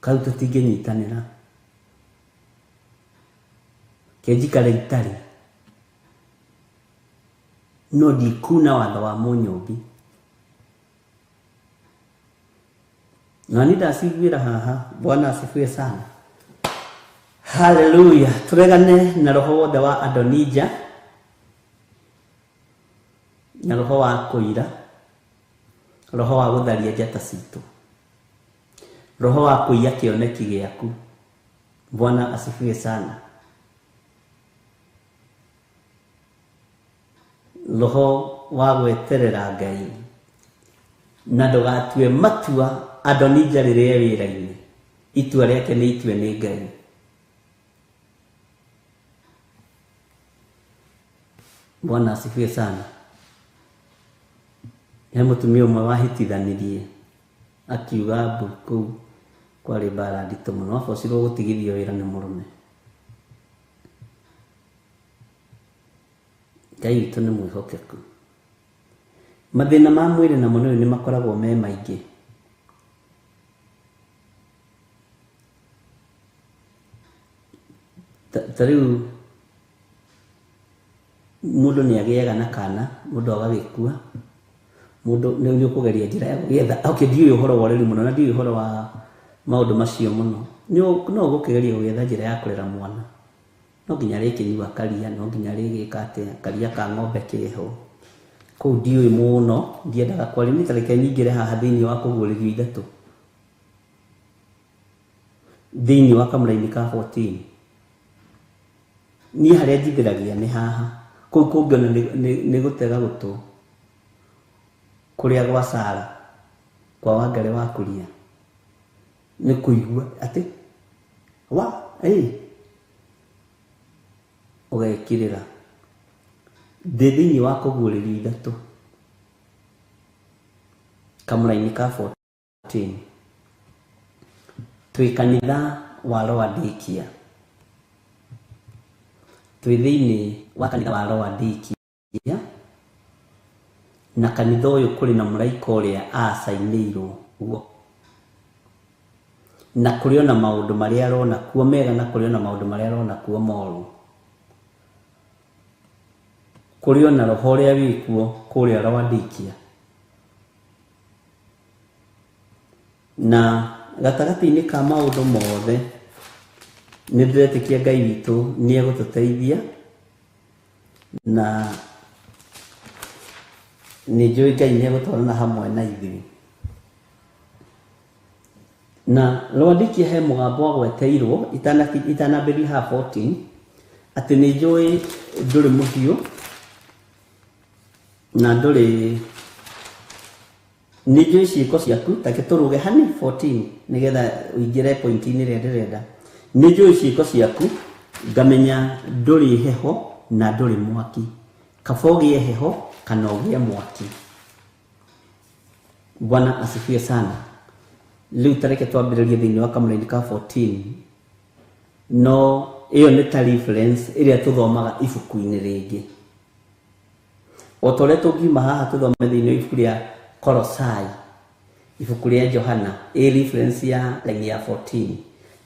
kau tũtingĩnyitanĩra kenjikare itarĩ no ndikuna watho wa mũnyũmbi. Na nĩ ndaciguĩra haha. Bwana asifiwe sana. Haleluya. Turegane na roho wothe wa Adonija na roho wa kũira, roho wa gũtharia njata citũ, roho wa kũiya kĩoneki gĩaku. Bwana asifiwe sana. Roho wa gweterera Ngai na ndũgatue matua Adonija rĩrĩa wĩra-inĩ. Itua rĩake nĩ itue nĩ Ngai. Bwana asifiwe sana. He mũtumia ũmwe wahĩtithanirie akiuga mbu kũu kwarĩ mbara nditũ mũno abocirwo gũtigithio wĩra nĩ mũrũme. Ngai witũ nĩ mwĩhokeku. Mathĩna ma mwĩrĩ na mũno nĩ makoragwo me maingĩ. Tariu mundu ni agiaga na kana mundu agagikua mundu ni ukugeria njira ya gutha okay ndiyo uhoro wa riri muno na ndiyo uhoro wa maundu macio muno no gukigeria gutha njira ya kurera mwana no nginya rikinyua karia no nginya rigikate karia ka ng'ombe kiho kou ndiyo muno ndiendaga kwari ni tareke nyingire haha thiini wa kuguririo ithatu thiini wa kamuraini ka 14 ni haria njithiragia ni haha kou kungona ni gutega gutu kuria gwa Sara kwa Wangari wa kuria ni kuigua ati wa ugekirira thiini wa kuguririo ithatu kamuraini ka 14 twi kanitha wa Laodikia twi thiini wa kanitha wa Laodikia na kanitha uyu kuri na muraika uria asainirwo guo na kuri na maundu maria arona kuo mega na kuri na maundu maria arona kuo moru kuri na roho uria wikuo kuria Laodikia na gatagati-ini ka maundu mothe ni ndĩretĩkia Ngai witũ ni egũtũteithia na ni njũĩ Ngai ni egũtwarana hamwe na ithuĩ na Laodikia he mũgambo agweteirwo itanambĩrĩria ha 14 atĩ nĩ njũĩ ndũrĩ mũhiũ na ndũrĩ nĩ njũĩ ciĩko ciaku take tũrũge hani 14 nĩgetha ũingĩre point-inĩ ĩrĩa ndĩrenda nĩ njũĩ ciĩko ciaku ngamenya ndũrĩ heho na ndũrĩ mwaki kaba ũgĩe heho kana ũgĩe mwaki. Bwana asifiwe sana. Leo tareke twambĩrĩrie thĩinĩ wa kamũraini ka 14 no ĩyo nĩ ta reference ĩrĩa tũthomaga ibuku-inĩ rĩngĩ o ta ũrĩa tũngiuma haha tũthome thĩinĩ wa ibuku rĩa Kolosai ibuku rĩa Johana reference ya raini ya 14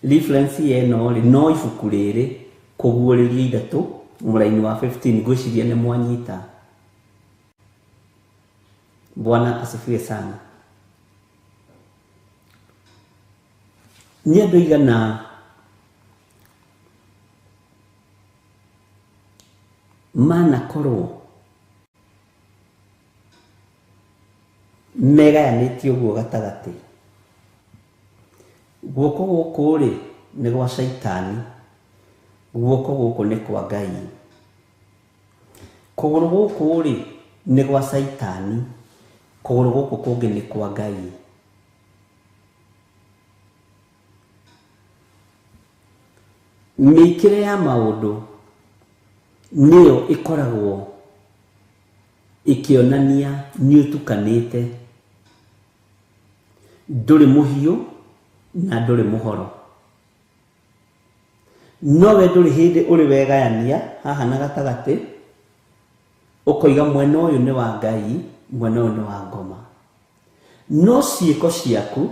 reference ĩno rĩ no ibuku rĩrĩ kũguũrĩria ithatũ mũraini wa 15 ngwĩciria nĩ mwanyita. Bwana asifiwe sana. Ni andũ igana manakorwo megayanĩtio guo gatagatĩ. Guoko gũkũ rĩ nĩ gwa Shaitani, guoko gũkũ nĩ kwa Ngai. Kũgũrũ gũkũ rĩ nĩ gwa Shaitani, kũgũrũ gũkũ kũngĩ nĩ kwa Ngai. Mĩkĩre ya maũndũ nĩyo ĩkoragwo ĩkĩonania nĩ ũtukanĩte, ndũrĩ mũhiũ na ndũrĩ mũhoro. Nowe ndũrĩ hĩndĩ ũrĩ wegayania haha na gatagatĩ ũkoiga mwena ũyũ nĩ wa Ngai, mwena ũyũ nĩ wa ngoma. No ciĩko ciaku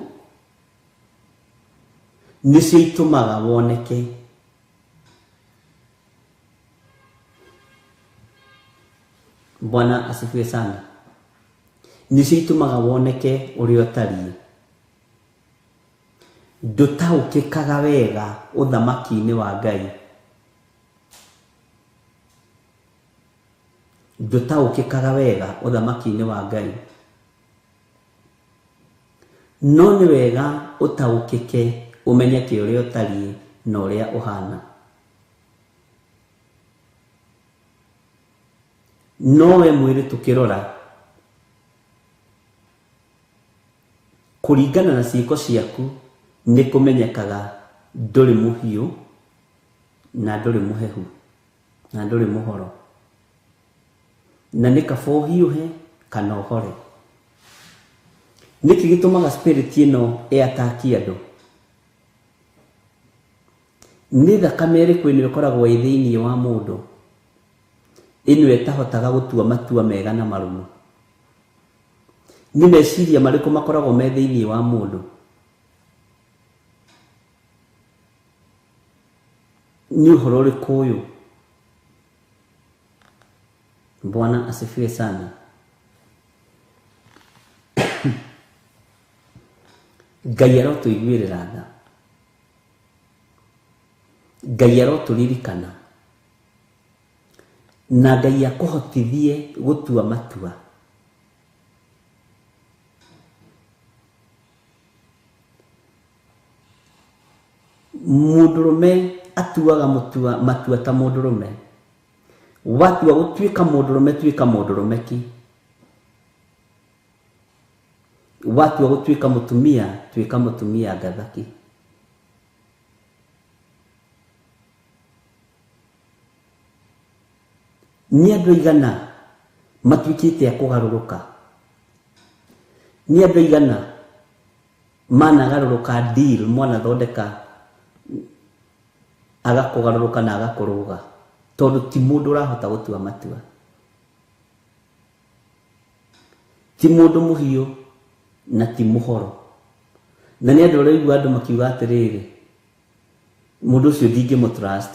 nĩcio itũmaga woneke. Bwana asifiwe sana. Nĩcio itũmaga woneke ũrĩa ũtariĩ. Ndũtaũkĩkaga wega ũthamaki-inĩ wa Ngai. Ndũtaũkĩkaga wega ũthamaki-inĩ wa Ngai. No nĩ wega ũtaũkĩke ũmenyeke ũrĩa ũtariĩ na ũrĩa ũhana. Nowe mwĩrĩ tũkĩrora kũringana na ciĩko ciaku nĩ kũmenyekaga ndũrĩ mũhiũ na ndũrĩ mũhehu na ndũrĩ mũhoro. Na nĩ kaba ũhiũhe kana ũhore. Nĩkĩ gĩtũmaga spirit ĩno ĩataki andũ? Nĩ thakame ĩrĩkũ ĩno ĩkoragwo ĩ thĩinĩ wa mũndũ ĩno ĩtahotaga gũtua matua mega na marũmu? Nĩ meciria marĩkũ makoragwo me thĩinĩ wa mũndũ? ni uhoro ũrĩkũ ũyũ? Bwana asifiwe sana. Ngai arotũiguĩrĩra tha, Ngai arotũririkana, na Ngai akũhotithie gũtua matua. Mũndũrũme atuaga matua ta mũndũrũme. Watua gũtuĩka mũndũrũme, tuĩka mũndũrũme ki. Watua gũtuĩka mũtumia, tuĩka mũtumia ngathaki. Nĩ andũ aigana matuĩkĩte a kũgarũrũka? Nĩ andũ aigana managarũrũka deal, mwanathondeka agakũgarũrũka na agakũrũga, tondũ ti mũndũ ũrahota gũtua matua, ti mũndũ mũhiũ na ti mũhoro. Na nĩ andũ ũraigua andũ makiuga atĩrĩrĩ, mũndũ ũcio ndingĩmũtrust,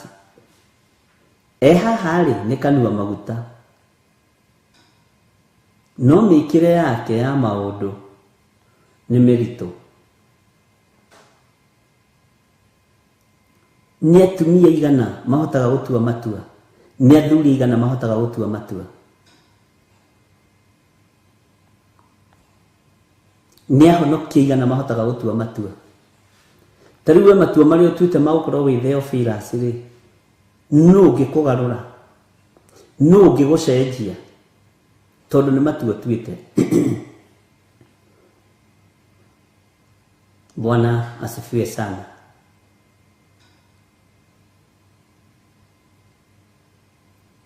haha rĩ nĩ kanua maguta, no mĩkĩre yake ya maũndũ nĩ mĩritũ. Nĩ atumia igana mahotaga gũtua matua, nĩ athuri igana mahotaga gũtua matua, nĩ ahonokia igana mahotaga gũtua matua. Ta rĩu we matua marĩa ũtuĩte ma gũkorwo wĩ Theophilus rĩ, nũ ũngĩkũgarũra, nũ ũngĩgũcenjia, tondũ nĩ matua ũtuĩte. Bwana asifiwe sana.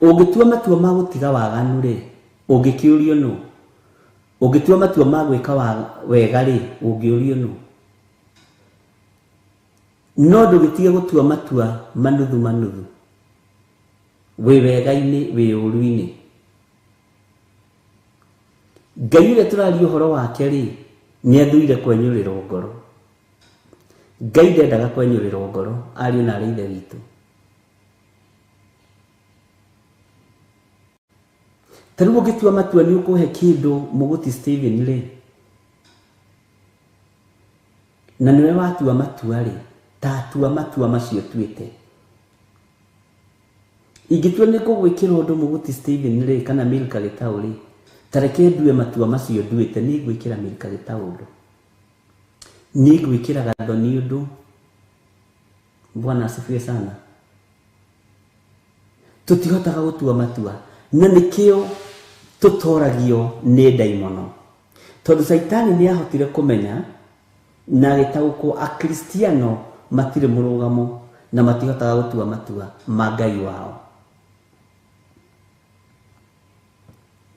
Ũngĩtua matua ma gũtiga waganu rĩ, ũngĩkĩũrio nũ? Ũngĩtua matua ma gwĩka wega rĩ, ũngĩũrio nũ? No ndũgĩtige gũtua matua manuthu manuthu, wĩ wega-inĩ, wĩ ũru-inĩ. Ngai ũrĩa tũraria ũhoro wake rĩ, nĩ athuire kwenyũrĩrwo ngoro. Ngai ndendaga kwenyũrĩrwo ngoro, ariũ na arĩ ithe witũ. Ta rĩu ũngĩtua matua nĩ ũkũhe kĩndũ Mũgũti Stephen rĩ, na nĩwe watua matua rĩ, ta atua matua macio tuĩte. Ingĩtua nĩ kũgwĩkĩra ũndũ Mũgũti Stephen rĩ, kana Milka Gĩtaũ rĩ, ta reke ndue matua macio nduĩte, nĩ ngwĩkĩra Milka Gĩtaũ ũndũ, nĩ ngwĩkĩra Gathoni ũndũ. Bwana asifiwe sana. Tũtihotaga gũtua matua, na nĩkĩo tũtoragio nĩ ndaimono, tondũ Saitani nĩ ahotire kũmenya na agĩtaũkwo Akristiano matirĩ mũrũgamo na matihotaga gũtua matua ma Ngai wao.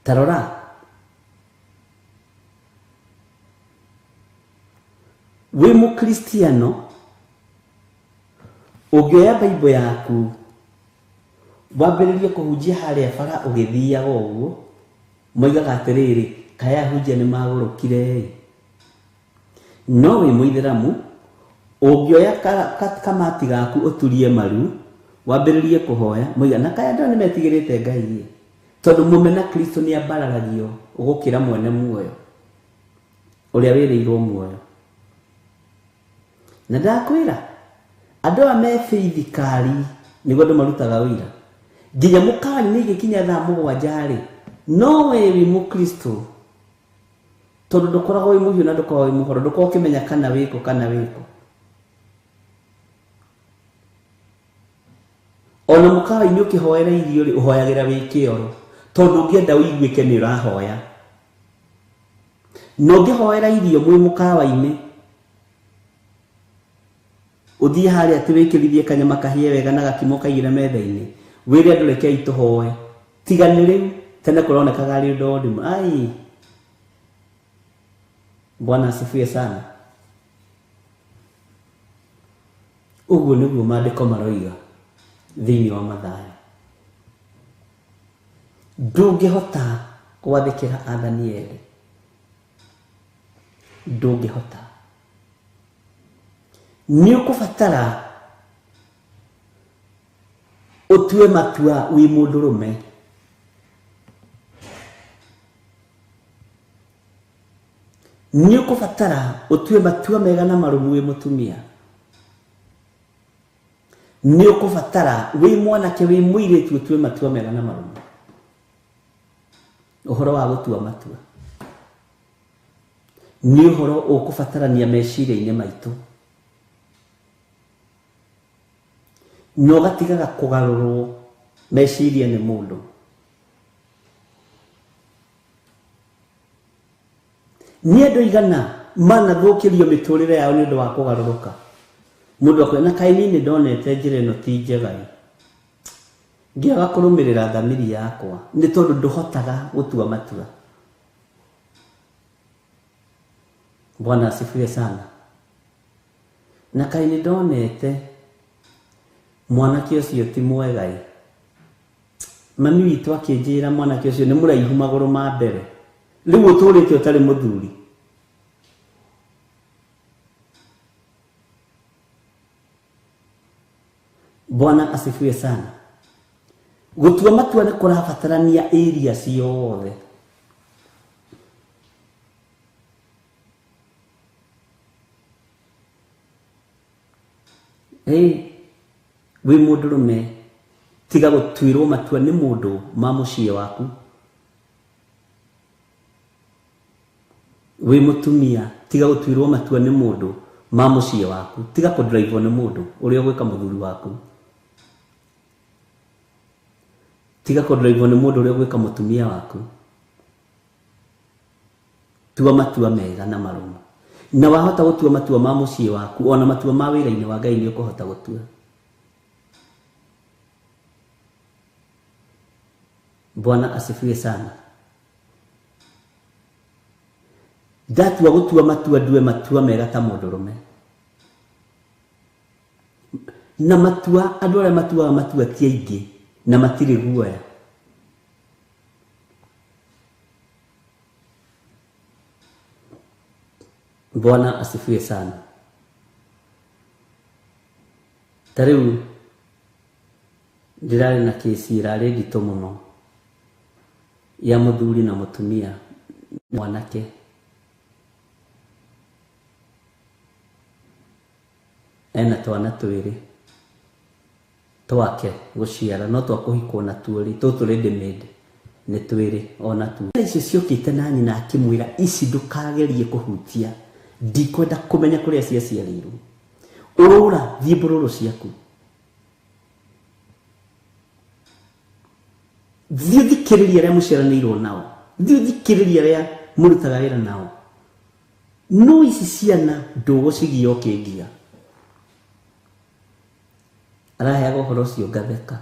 Tarora, wĩ Mũkristiano ũngĩoya Bible yaku wambĩrĩrie kũhunjia harĩa bara ũgĩthiaga ũguo, moigaga atĩrĩrĩ, kaya hunjia nĩ magũrũkire. No wĩ Mũithĩramu ũngĩoya kamati gaku ũturie maru, wambĩrĩrie kũhoya, moiga na kaya andũ nĩ metigĩrĩte Ngai, tondũ mũmena Kristo nĩ ambararagio gũkĩra mwene muoyo ũrĩa wĩrĩirwo muoyo. Na ndakwĩra andũ aya me faithikari nĩguo andũ marutaga wĩra, nginya mũkawa nĩ igĩkinya thaa 7 no we wĩ Mũkristo, tondũ ndũkoragwo wĩ mũhiũ na ndũkoragwo wĩ mũhoro, ndũkoragwo ũkĩmenya kana wĩko kana wĩko. Ona mũkawa-inĩ ũkĩhoera irio rĩ, ũhoyagĩra wĩ kĩoro, tondũ ũngĩenda ũiguĩke nĩ ũrahoya. Na ũngĩhoera irio mwĩ mũkawa-inĩ, ũthiĩ harĩa atĩ wĩkĩrithie kanyama kahĩe wega na gakimo kaigĩre metha-inĩ, wĩre andũ rekei tũhoe, tiga nĩ rĩu tene kũronekaga arĩ ũndũ ndimũ. Ai, Bwana asifiwe sana. Ũguo nĩguo maandĩko maroiga thĩinĩ wa Mathayo. Ndũngĩhota gwathĩkĩra athani erĩ, ndũngĩhota. Nĩ ũkũbatara utue matua wi mundurume. Ni ukubatara utue matua mega na marumu wi mutumia. Ni ukubatara wi mwanake wi muiritu utue matua mega na marumu. Uhoro wa gutua matua ni uhoro ukubatarania meciria-ini maitu. No gatigaga kugarurwo meciria ni mundu. Ni andu igana manathukirio miturire yao ni undu wa kugaruruka. Mundu akwena kaini ni ndonete njira ino ti njega. Ngiaga kurumirira thamiri yakwa ni tondu nduhotaga gutua matua. Bwana asifiwe sana. Na kaini ndonete mwanake ucio ti mwega. Mami witu akinjira mwanake ucio ni muraihu maguru ma mbere. Riu uturite utari muthuri. Bwana asifiwe sana. Gutua matua ni kurabatarania area ciothe. Wi mundurume tiga gutuirwo matua ni mundu ma mucie waku. Wi mutumia tiga gutuirwo matua ni mundu ma mucie waku. Tiga kudrive ni mundu uria gwika muthuri waku. Tiga kudrive ni mundu uria gwika mutumia waku. Tua matua mega na marumu. Na wahota gutua matua ma mucie waku, ona matua ma wira-ini wa Ngai ni ukuhota gutua. Bwana asifiwe sana. Ndatua gutua matua ndue matua mega ta mundurume. Na matua andu aria matua ti aingi na matiri guoya. Bwana asifiwe sana. Tariu ndirari na kesi irari ndito muno ya muthuri na mutumia mwanake. Ena twana twiri twake guciara no twakuhikwo na twiri tuturi ndimende ni twiri ona tu. Ici ciokite na nyina akimwira ici ndukagerie kuhutia. Ndikwenda kumenya kuria ciaciarirwo. Urura thimbũrũrũ ciaku. Thiĩ thikĩrĩria arĩa mũciaranĩirwo nao. Thiĩ thikĩrĩria arĩa mũrutaga wĩra nao. No ici ciana ndũgũcigia ũkĩngia. Araheaga ũhoro ũcio ngatheka.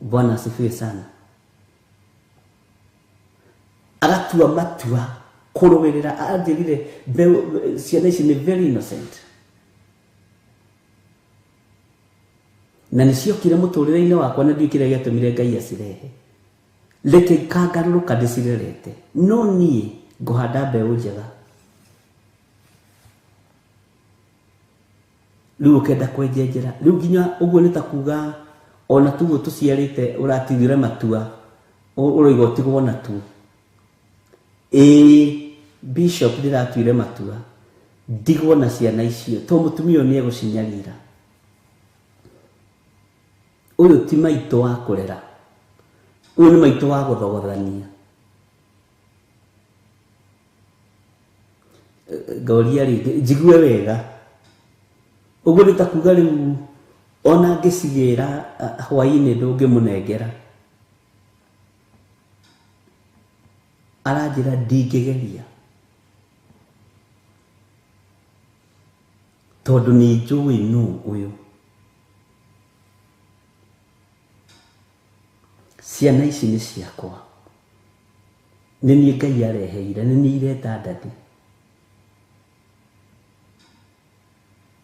Bwana asifiwe sana. Agatua matua kurugirira athirire ciana ici ni very innocent. Na niciokire muturire-ini wakwa na ndiukire giatumire Ngai acirehe. Reke ikangaruruka ndicirerete. No nie nguhanda mbeu njega. Riu ukenda kwenjenjera. Riu nginya uguo ni ta kuga ona tuguo tuciarite uratithire matua uroiga utigwo na tu. Bishop ndiratuire matua ndigwo na ciana icio to mutumia ni egucinyarira. Uyu ti maito wa kurera, uyu ni maito wa guthogothania. Ngoria ringi njigue wega uguo ni ta kuga riu ona ngicigira hwaini ndungimunengera. Aranjira ndingigeria tondu ni njui nu uyu. Ciana ici ni ciakwa, ni nie Ngai areheire, ni nie ireta ndati.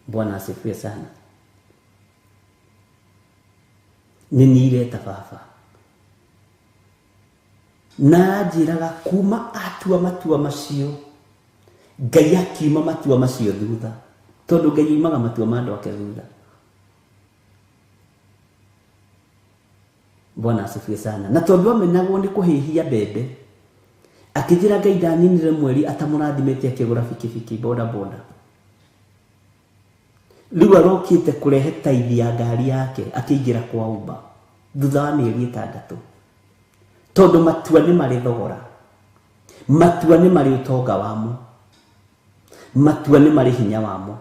Bwana asifiwe sana. Ni nie ireta baba. Na njiraga kuma atua matua macio Ngai akiuma matua macio thutha, tondu Ngai umaga matua ma andu ake thutha. Bwana asifiwe sana. Na tondu amenagwo ni kuhihia bebe, akijira Ngai ndaninire mweri atamurathimete akigura fikifiki boda boda. Riu arokite kurehe taithi ya ngari yake akiingira kwa Uber thutha wa mieri 6. Tondu matua ni mari thogora, matua ni mari utonga wamo, matua ni mari hinya wamo.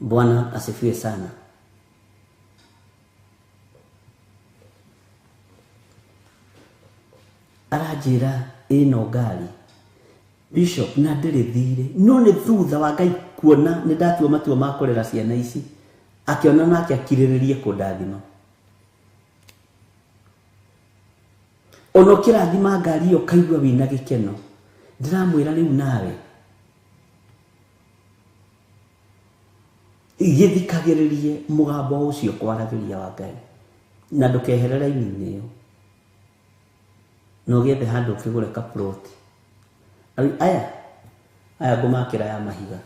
Bwana asifiwe sana. Arajira ino ngari Bishop na ndiri thire no ni thutha wa Ngai kuona ni ndatua matua ma kurera ciana ici akiona nake akiriririe kundathima. Ono kirathima ngari yo kaigwa wina gikeno, ndiramwira riu nawe igithikagiririe mugambo ucio kwaragiria wa Ngai na ndukeherera ini iyo no gethe handu ukigure ka plot aya ngumakira ya mahiga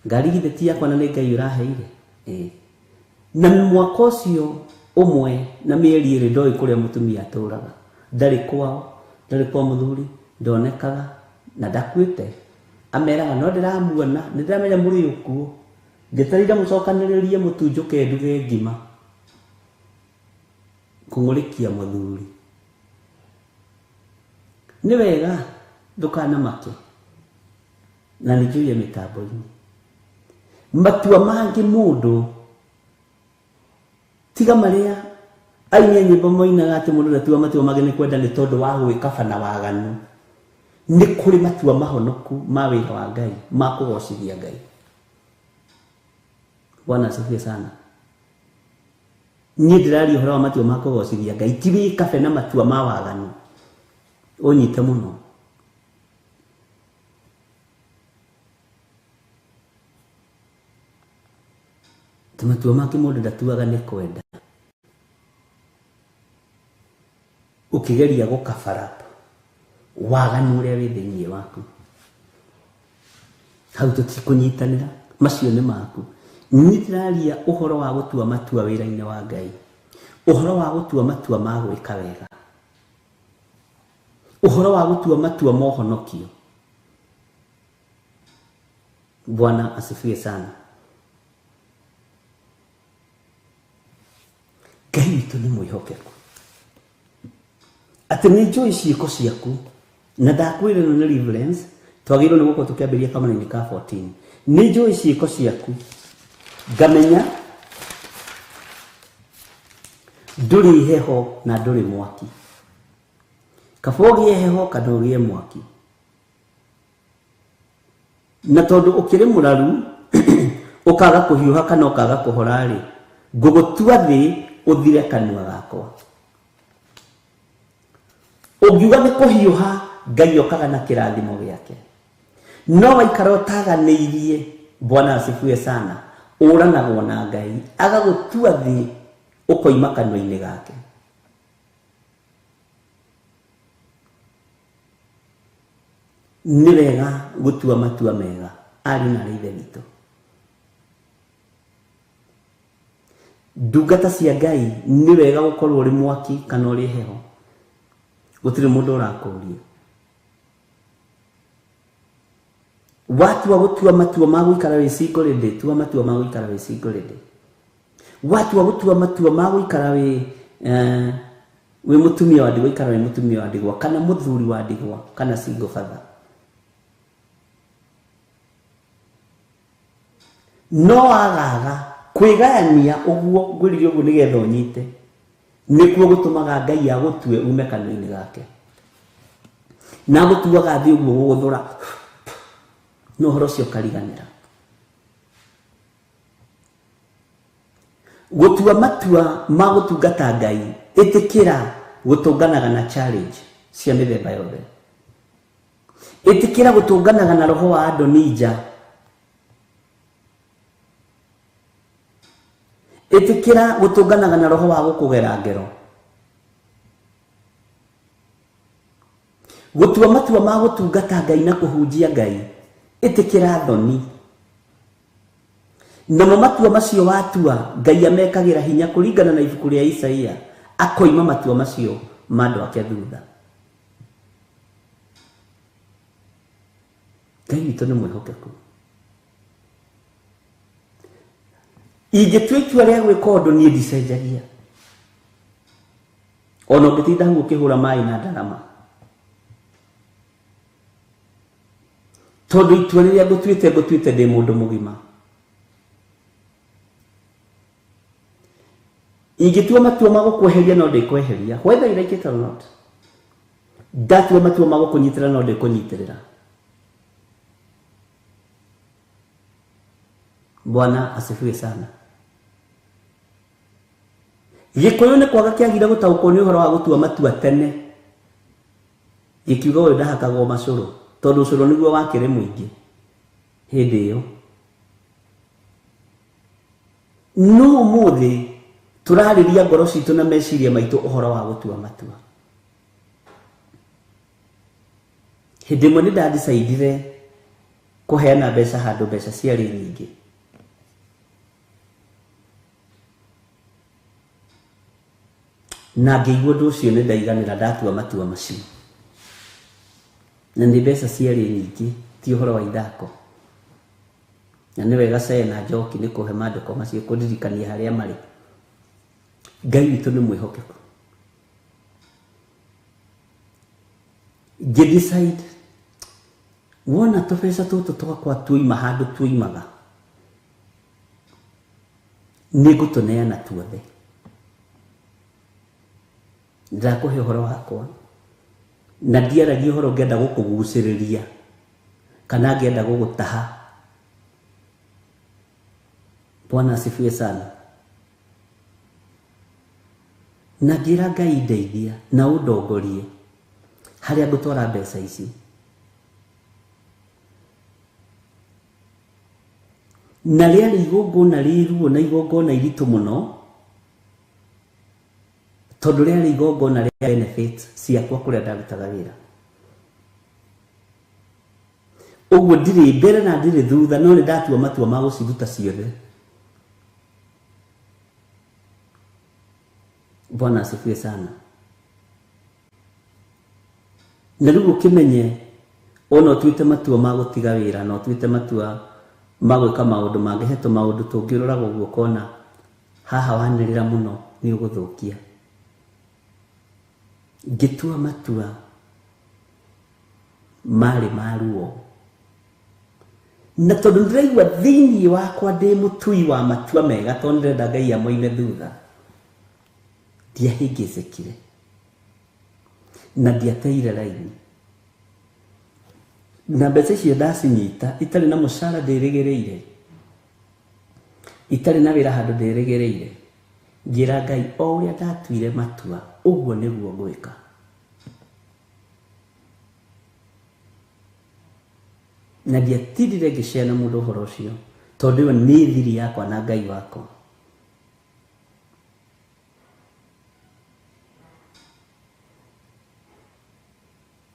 ngari githeti yakwa na Ngai uraheire na mwaka ucio umwe na mieri iri ndoi kuria mutumia aturaga ndari kwao ndari kwa muthuri ndonekaga na ndakwite ameraga no ndiramuona ndiramenya muri ukuo ngitarira mucokaniririe mutunjuke nduge ngima kungurikia muthuri ni wega ndukana make na nijuye mitambo-ini matua mangi mundu tiga maria aini nyimbo moinaga ati mundu ndatua matua magene kwenda ni tondu wa gwika na waganu. Ni kuri matua mahonoku ma wira wa Ngai ma kugocithia Ngai. Bwana asifiwe sana. Ni ndirari uhoro wa matua ma kugocithia Ngai ti wika na matua ma waganu. Onyite muno. Matua make mundu ndatuaga ni kwenda ukigeria gukabara waganu uria wi thiini waku hau tutikunyitanira macio ni maku. Nitiraria uhoro wa gutua matua wira-ini wa Ngai, uhoro wa gutua matua ma gwika wega, uhoro wa gutua matua ma uhonokio. Bwana asifiwe sana. Ngai witu ni mwihokeku ati ni njui ciiko ciaku na ndakwire no ni Reverence twagirwo ni guko tukiambiria kama ni ka 14 ni njui ciiko ciaku ngamenya nduri heho na nduri mwaki kafogie heho kadogie mwaki na tondu ukiri muraru ukaga kuhiuha kana ukaga kuhorari ngugutua thi uthire kanua gakwa ugiuga ni kuhiuha Ngai okaga na kirathimo giake no waikara utaganiirie. Bwana asifiwe sana. Uranagwo na Ngai agagutua thi ukoima kanua-ini gake. Ni wega gutua matua mega ari na rithe witũ. Ndungata cia Ngai ni wega gukorwo uri mwaki kana uri heho, gutire mundu urakuria. Watu wa gutua matua ma guikara wi singorende, tua matua ma guikara wi singorende. Watu wa gutua matua ma guikara wi mutumia wa ndigwa, ikara wi mutumia wa ndigwa kana muthuri wa ndigwa kana single father. No agaga kwigayania uguo ngwiririo uguo nigetha unyite nikuo gutumaga Ngai agutue ume kanua-ini gake na gutuaga thi uguo guthura no horo cio kariganira. Gutua matua ma gutungata Ngai itikira gutunganaga na challenge cia mithemba yothe, itikira gutunganaga na roho wa Adonija, itikira gutunganaga na roho wa gukugera ngero. Gutua matua ma gutungata Ngai na kuhunjia Ngai itikira thoni, namo matua macio watua Ngai amekagira hinya kuringana na ibuku rĩa Isaia akoima matua macio mandu ake thutha. Ngai witũ nĩ mwĩhokeku. Ingĩtua itua rĩa gwĩka ũndũ niĩ ndicenjagia. Ona ũngĩtinda hau ũkĩhũra maĩ na ndarama. Tondũ itua rĩrĩa ngũtuĩte ndĩ mũndũ mũgima. Ingĩtua matua ma gũkweheria no ndĩkweheria, whether you like it or not. Ndatua matua ma gũkũnyitĩrĩra no ndĩkũnyitĩrĩra. Bwana asifiwe sana. Gĩkũyũ nĩ kwaga kĩagire gũtaũkwo nĩ ũhoro wa gũtua matua tene. Gĩkiuga ũyũ ndahakagwo macũrũ, tondũ ũcũrũ nĩguo wakĩrĩ mũingĩ hĩndĩ ĩyo. No ũmũthĩ turarĩria ngoro citũ na meciria maitũ ũhoro wa gũtua matua. Hĩndĩ ĩmwe nĩ ndandicaidire kũheana mbeca handũ mbeca ciarĩ nyingĩ. Na ngĩigua ũndũ ũcio nĩ ndaiganĩra ndatua matua macio. Na nĩ mbeca ciarĩ nyingĩ, ti ũhoro wa ithako. Na nĩ wega Sena Njoki nĩ kũhe maandĩko macio kũndirikania harĩa marĩ. Ngai witũ nĩ mwĩhokeku. Ngĩdecide wona tũbeca tũtũ twakwa tuoima handũ tuoimaga, nĩ ngũtũneana tuothe. Ndakũhe ũhoro wakwa na ndiaragia ũhoro ngĩenda gũkũgucĩrĩria kana ngĩenda gũgũtaha. Bwana asifiwe sana. Na ngira Ngai ndeithia na ũndongorie harĩa ngũtwara mbeca ici. Na rĩarĩ igongona rĩruo na igongona iritũ mũno, tondũ rĩarĩ igongona rĩa benefits ciakwa kũrĩa ndarutaga wĩra. Ũguo ndirĩ mbere na ndirĩ thutha, no nĩ ndatua matua ma gũciruta ciothe. Bwana asifiwe sana. Na rĩu ũkĩmenye ona ũtuĩte matua ma gũtiga wĩra na ũtuĩte matua ma gwĩka maũndũ mangĩ, he tũmaũndũ tũngĩũraga ũguo kona haha wanĩrĩra mũno nĩ ũgũthũkia. Ngĩtua matua marĩ ma ruo. Na tondũ ndĩraigua thĩinĩ wakwa ndĩ mũtui wa matua mega, tondũ ndĩrenda Ngai amoime thutha, ndiahĩngĩcĩkire na ndiateire raini. Na mbeca icio ndacinyita itarĩ na mũcara ndĩrĩgĩrĩire, itarĩ na wĩra handũ ndĩrĩgĩrĩire, ngĩra Ngai o ũrĩa ndatuire matua ũguo nĩguo ngwĩka. Na ndiatindire ngĩcea na mũndũ ũhoro ũcio, tondũ ĩyo nĩ thiri yakwa na Ngai wakwa.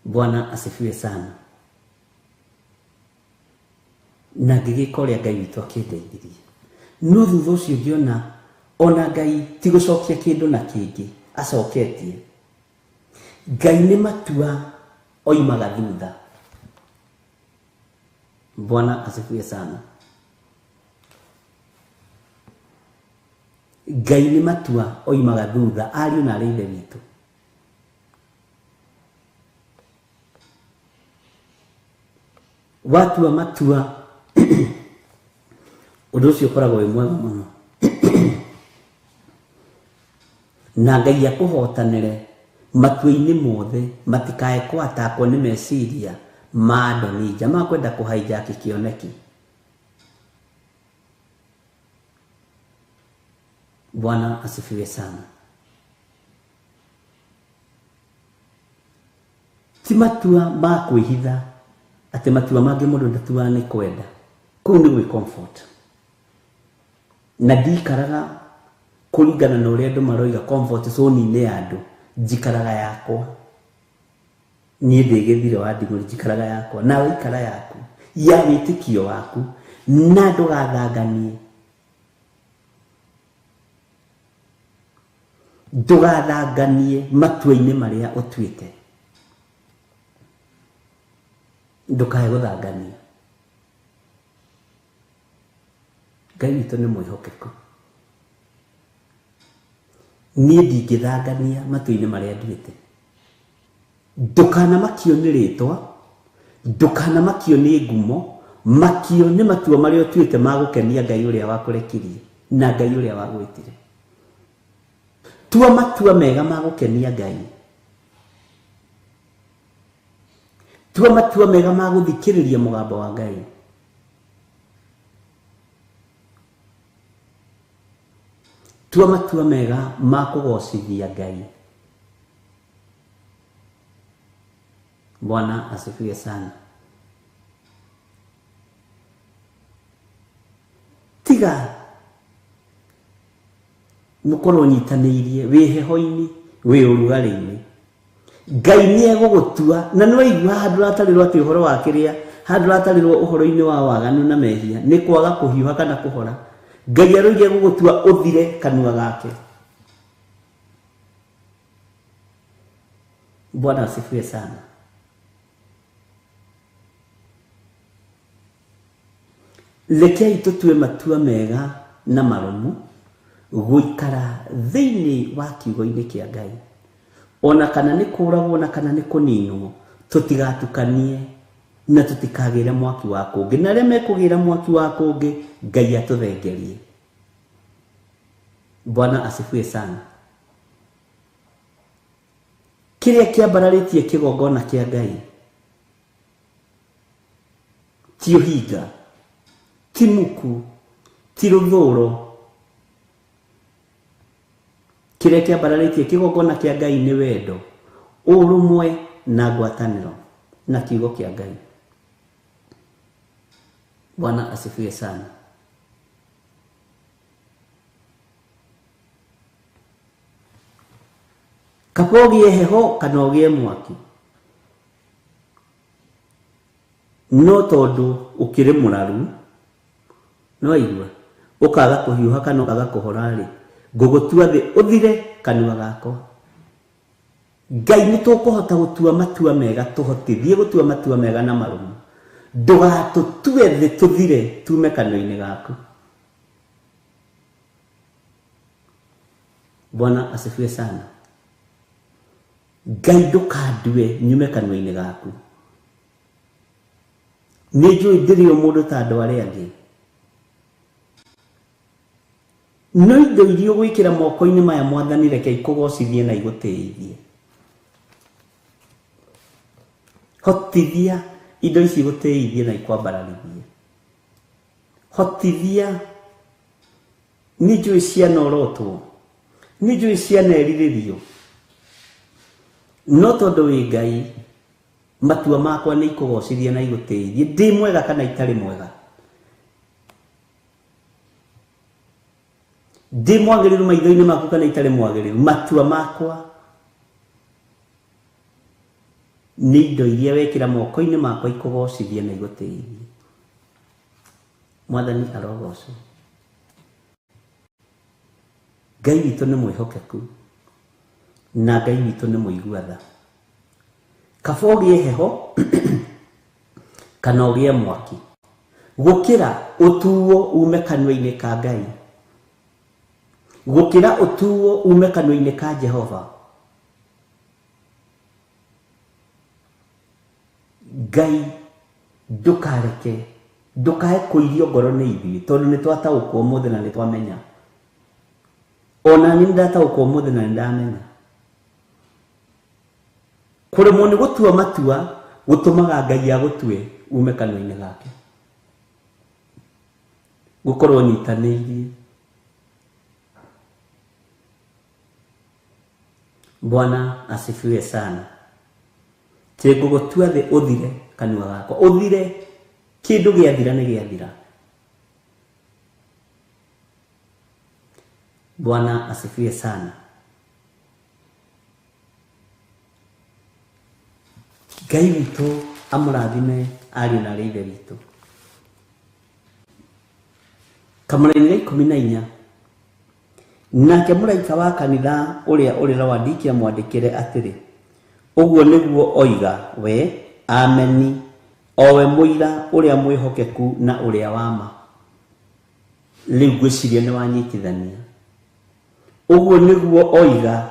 Bwana asifiwe sana. Na ngĩgĩka ũrĩa Ngai witũ akĩndeithirie. No thutha ũcio ngĩona ona Ngai ti gũcokia kĩndũ na kĩngĩ acoketie. Ngai nĩ matua oimaga thutha. Bwana asifiwe sana. Ngai nĩ matua oimaga thutha, ariũ na arĩ ithe witũ. Watua matua ũndũ ũcio ũkoragwo wĩ mwega mũno. Na Ngai akũhotanĩre matua-inĩ mothe, matikae kwatakwo nĩ meciria ma Adonija ma kwenda kũhaijaki kĩoneki. Bwana asifiwe sana. Ti matua ma kwĩhitha, atĩ matua mangĩ mũndũ ndatuaga nĩ kwenda. Kũu nĩ gwĩ comfort. Na ndikaraga kũringana na ũrĩa andũ maroiga comfort zone-inĩ ya andũ, njikaraga yakwa. Niĩ ndĩgĩthire wa ndigũrĩ, njikaraga yakwa. Nawe ikara yaku ya wĩtĩkio waku, na ndũgathanganie Ndugathanganie matua-inĩ marĩa ũtuĩte. Ndukae gũthangania. Ngai witũ nĩ mwĩhokeku. Niĩ ndingĩthangania matua-inĩ marĩa nduĩte. Ndũkanamakio nĩ rĩtwa, ndũkanamakio nĩ ngumo, makio nĩ matua marĩa ũtuĩte ma gũkenia Ngai ũrĩa wakũrekirie na Ngai ũrĩa wagwĩtire. Tua matua mega ma gũkenia Ngai. Tua matua mega ma gũthikĩrĩria mũgambo wa Ngai. Tua matua mega ma kũgocithia Ngai. Bwana asifiwe sana. Tiga mukorwo nyitanĩirie wĩ heho-inĩ wĩ ũrugarĩ-inĩ. Ngai nĩ egũgũtua, na nĩ waigua handũ ratarĩrwo atĩ ũhoro wa kĩrĩa, handũ ratarĩrwo ũhoro-inĩ wa waganu na mehia nĩ kwaga kũhiũha kana kũhora. Ngai aroige gũgũtua ũthire kanua gake. Bwana asifiwe sana. Rekei tũtue matua mega na maromu gũikara thĩinĩ wa kiugo-inĩ kĩa Ngai. Ona kana nĩ kũragwo na kana nĩ kũninwo, tũtigatukanie na tũtikagĩre mwaki wa kũngĩ. Na arĩa mekũgĩra mwaki wa kũngĩ, Ngai atũthengerie. Bwana asifiwe sana. Kĩrĩa kĩambararĩtie kĩgongona kĩa Ngai ti ũhinga, ti muku, ti rũthũũro. Kĩrĩa kĩambararĩtie kĩgongona kĩa Ngai nĩ wendo, ũrũmwe na ngwatanĩro na kiugo kĩa Ngai. Bwana asifiwe sana. Kaba ũgĩe heho kana ũgĩe mwaki, no tondũ ũkĩrĩ mũraru, no igua ũkaga kũhiũha kana ũkaga kũhora rĩ, ngũgũtua thĩ ũthire kanua gako. Ngai nĩ tũkũhota gũtua matua mega, tũhotithie gũtua matua mega na marumu. Ndũgatũtue thĩ tũthire tume kanua-inĩ gaku. Bwana asifiwe sana. Ngai ndũkandue nyume kanua-inĩ gaku. Nĩ njũĩ ndĩrĩ o mũndũ ta andũ arĩa angĩ. No indo iria ũgwĩkĩra moko-inĩ maya Mwathani reke ikũgocithie na igũtĩithie. Hotithia indo ici igũtĩithie na ikwambararithie. Hotithia, nĩ njũĩ ciana ũrotwo, nĩ njũĩ ciana erirĩrio. No tondũ wĩ Ngai, matua makwa nĩ ikũgocithie na igũtĩithie. Ndĩ mwega kana itarĩ mwega, ndĩ mwagĩrĩru maitho-inĩ maku kana itarĩ mwagĩrĩru, matua makwa nĩ indo iria wekĩra moko-inĩ makwa ikũgocithie na igũtĩithie. Mwathani arogocwo. Ngai witũ nĩ mwĩhokeku na Ngai witũ nĩ mũigua tha. Kaba ũgĩe heho kana ũgĩe mwaki, gũkĩra ũtuo ume kanua-inĩ ka Ngai, gũkĩra ũtuo ume kanua-inĩ ka Jehova. Ngai ndũkareke, ndũkae kũirio ngoro nĩ ithuĩ, tondũ nĩ twataũkwo ũmũthĩ na nĩ twamenya. Ona niĩ ndataũkwo ũmũthĩ na nĩ ndamenya. Kũremwo nĩ gũtua matua gũtũmaga Ngai agũtue ume kanua-inĩ gake. Gũkorwo nyitanĩirie. Bwana asifiwe sana. Ngũgũtua thĩ ũthire kanua gako. Ũthire, kĩndũ gĩathira nĩ gĩathira. Bwana asifiwe sana. Ngai witũ amũrathime ariũ na ithe witũ. Kamũra-inĩ ga 14 nake mũraika wa kanitha ũrĩa ũrĩ Laodikia mwandĩkĩre atĩrĩ, ũguo nĩguo oiga we ameni, owe mũira ũrĩa mwĩhokeku na ũrĩa wa ma. Rĩu ngwĩciria nĩ wanyitithania. Ũguo nĩguo oiga,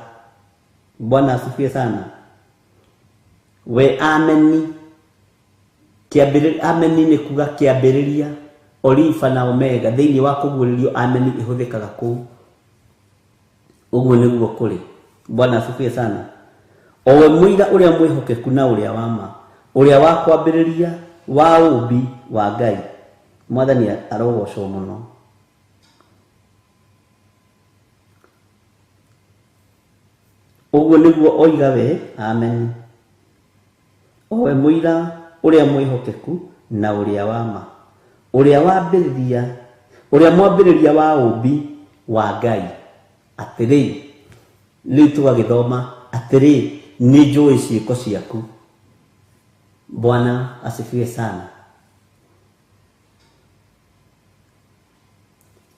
Bwana asifiwe sana, we ameni. Ameni nĩ kuga kĩambĩrĩria, Olifa na Omega. Thĩinĩ wa kũguũrĩrio ameni ĩhũthĩkaga kũu. Ũguo nĩguo kũrĩ. Bwana asifiwe sana. Owe mũira ũrĩa mwĩhokeku na ũrĩa wa ma, ũrĩa wa kwambĩrĩria wa ũmbi wa Ngai. Mwathani arogocwo mũno. Ũguo nĩguo oiga we amen. Owe mũira ũrĩa mwĩhokeku na ũrĩa wa ma, ũrĩa mwambĩrĩria wa ũmbi wa Ngai. Atĩrĩ, rĩu tũgagĩthoma atĩrĩ, nĩ njũĩ ciĩko ciaku. Bwana asifiwe sana.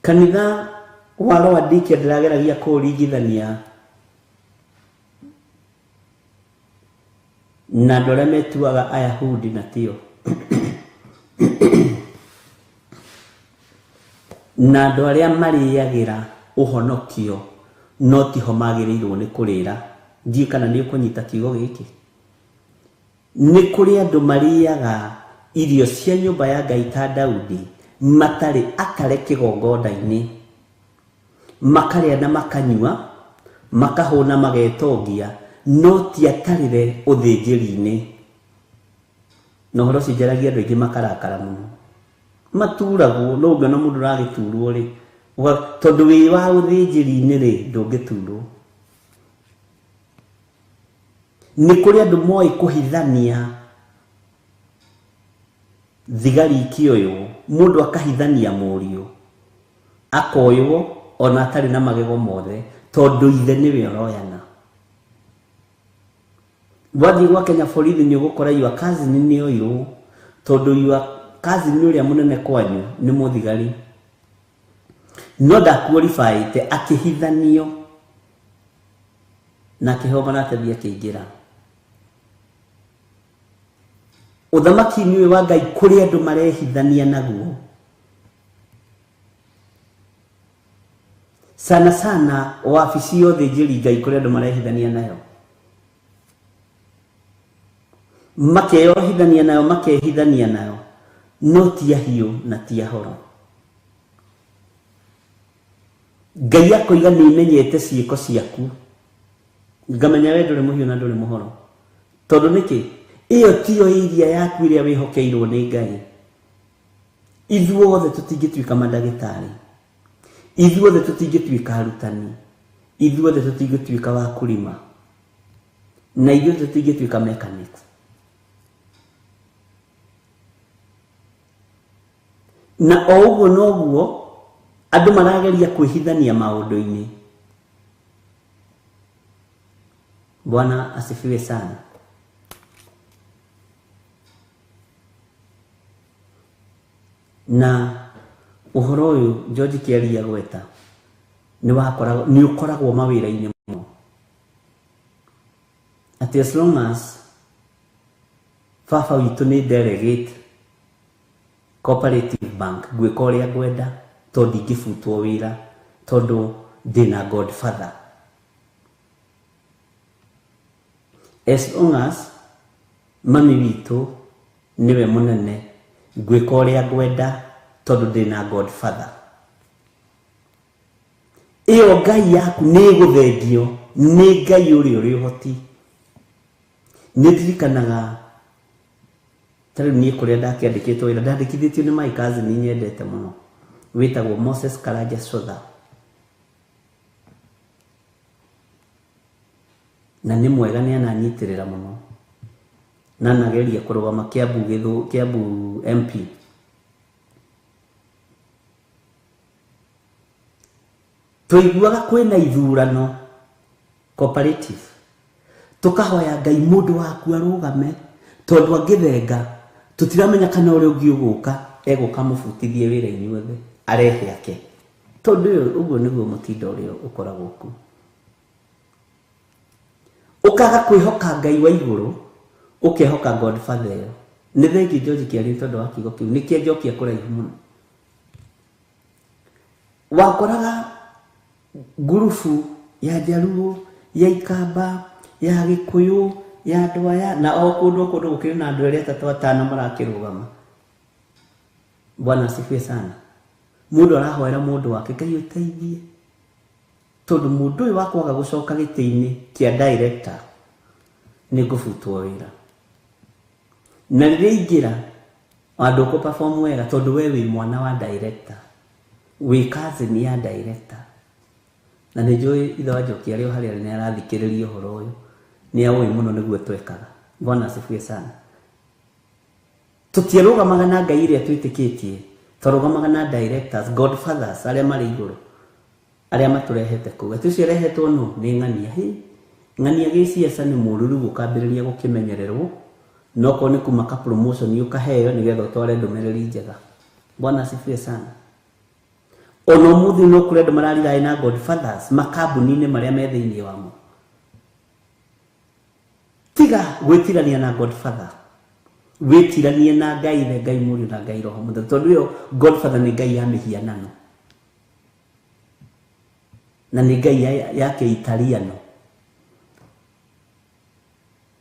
Kanitha wa Laodikia ndĩrageragia kũringithania na andũ arĩa metuaga Ayahudi na tio na andũ arĩa marĩagĩra ũhonokio no tiho magĩrĩirwo nĩ kũrĩra. Ndiũ kana nĩ ũkũnyita kiugo gĩkĩ. Nĩ kũrĩ andũ marĩaga irio cia nyũmba ya Ngai ta Daudi, matarĩ akare kĩgongona-inĩ, makarĩa na makanyua, makahũna magetongia, no ti atarĩre ũthĩnjĩri-inĩ. Na ũhoro ũcio njaragia andũ aingĩ makarakara mũno, maturagwo. No ũngĩona mũndũ ũragĩturwo rĩ, tondũ wĩ wa ũthĩnjĩri-inĩ rĩ, ndũngĩturwo. Nĩ kũrĩ andũ moĩ kũhithania thigari ikĩoywo, mũndũ akahithania mũriũ, akoywo ona atarĩ na magego mothe, tondũ ithe nĩwe ũroyana. Wathiĩ gwa Kenya borithi nĩ ũgũkora your cousin nĩ oirwo, tondũ your cousin ũrĩa mũnene kwanyu nĩ mũthigari. No ndakuorifaĩte akĩhithanio na kĩhoma na atebia kĩingĩra. Ũthamaki-inĩ ũyũ wa Ngai kũrĩ andũ marehithania naguo. Sana sana wabici yothe njĩri Ngai kũrĩ andũ marehithania nayo. Makeyohithania nayo, makehithania nayo, no ti ahiũ na ti ahoro. Ngai akoiga nĩ imenyete ciĩko ciaku, ngamenya we ndũrĩ mũhiũ na ndũrĩ mũhoro. Tondũ nĩkĩ? Ĩyo tiyo iria yaku ĩrĩa wĩhokeirwo nĩ Ngai. Ithuothe tũtingĩtuĩka mandagĩtarĩ, ithuothe tũtingĩtuĩka arutani, ithuothe tũtingĩtuĩka wa kũrima, na ithuothe tũtingĩtuĩka mechanics. Na o ũguo noguo andũ marageria kwĩhithania maũndũ-inĩ. Bwana asifiwe sana. Na ũhoro ũyũ George Kĩaria gweta nĩ ũkoragwo mawĩra-inĩ mũno. At as long as baba witũ nĩ delegate Cooperative Bank, gwĩka ũrĩa ngwenda, tondũ ingĩbutwo wĩra, tondũ ndĩna Godfather. As long as mami witũ niwe mũnene, gwĩka ũrĩa ngwenda, tondũ ndĩna Godfather. Ĩyo Ngai yaku nĩ ĩgũthengio nĩ Ngai ũrĩa ũrĩ ũhoti. Nĩ ndirikanaga tarĩu niĩ kũrĩa ndakĩandĩkĩtwo wĩra, ndandĩkithĩtio nĩ my cousin nyendete mũno, wĩtagwo Moses Karanja Sotha. Na nĩ mwega, nĩ ananyitĩrĩra mũno, na nageria kũrũgama Kiambu MP. Tũiguaga kwĩna ithurano cooperative, tũkahoya Ngai mũndũ waku arũgame, tondũ angĩthenga tũtiramenya kana ũrĩa ũngĩ ũgũka egũka mũbutithie wĩra-inĩ wothe arehe ake. tondu uguo niguo mutindo uria ukoragwo ku ukaga kwihoka Ngai wa iguru ukehoka Godfather yo ni thengi George Kiari tondu wa kigo kiu nikie njokia kuraihu muno wakoraga gurufu ya Jaluo ya Ikamba ya Gikuyu ya Ndwaya na o kundu gukiri na andu eria tatu atano marakirugama. Bwana asifiwe sana. Mundu arahoera mundu wake Ngai uteithie tondu mundu uyu wakwaga gucoka giti-ini kia director ni gufutwo wira na riria ingira andu ko perform wega tondu we wi mwana wa director wi cousin ya director na ni njui ithe wa Njoki ario haria ni arathikiriria uhoro uyu ni awi muno niguo twekaga. Bwana asifiwe sana. Tutiarugamaga na Ngai iria twitikitie turugamaga na directors Godfathers aria mari iguru aria maturehete kuga tucio rehetwo no ni ng'ania giciaca ni mururu gukambiriria gukimenyererwo noko ni kumaka promotion yukaheo nigetha utware ndumereri njega. Bwana asifiwe sana. Ono muthi no kure ndo mararira na Godfathers makambuni-ini maria me thiini wamo tiga gwitirania na Godfather witiranie na Ngai the Ngai muri na Ngai roho mutheru tondu yo Godfather ni Ngai ya mihianano na ni Ngai yake Italiano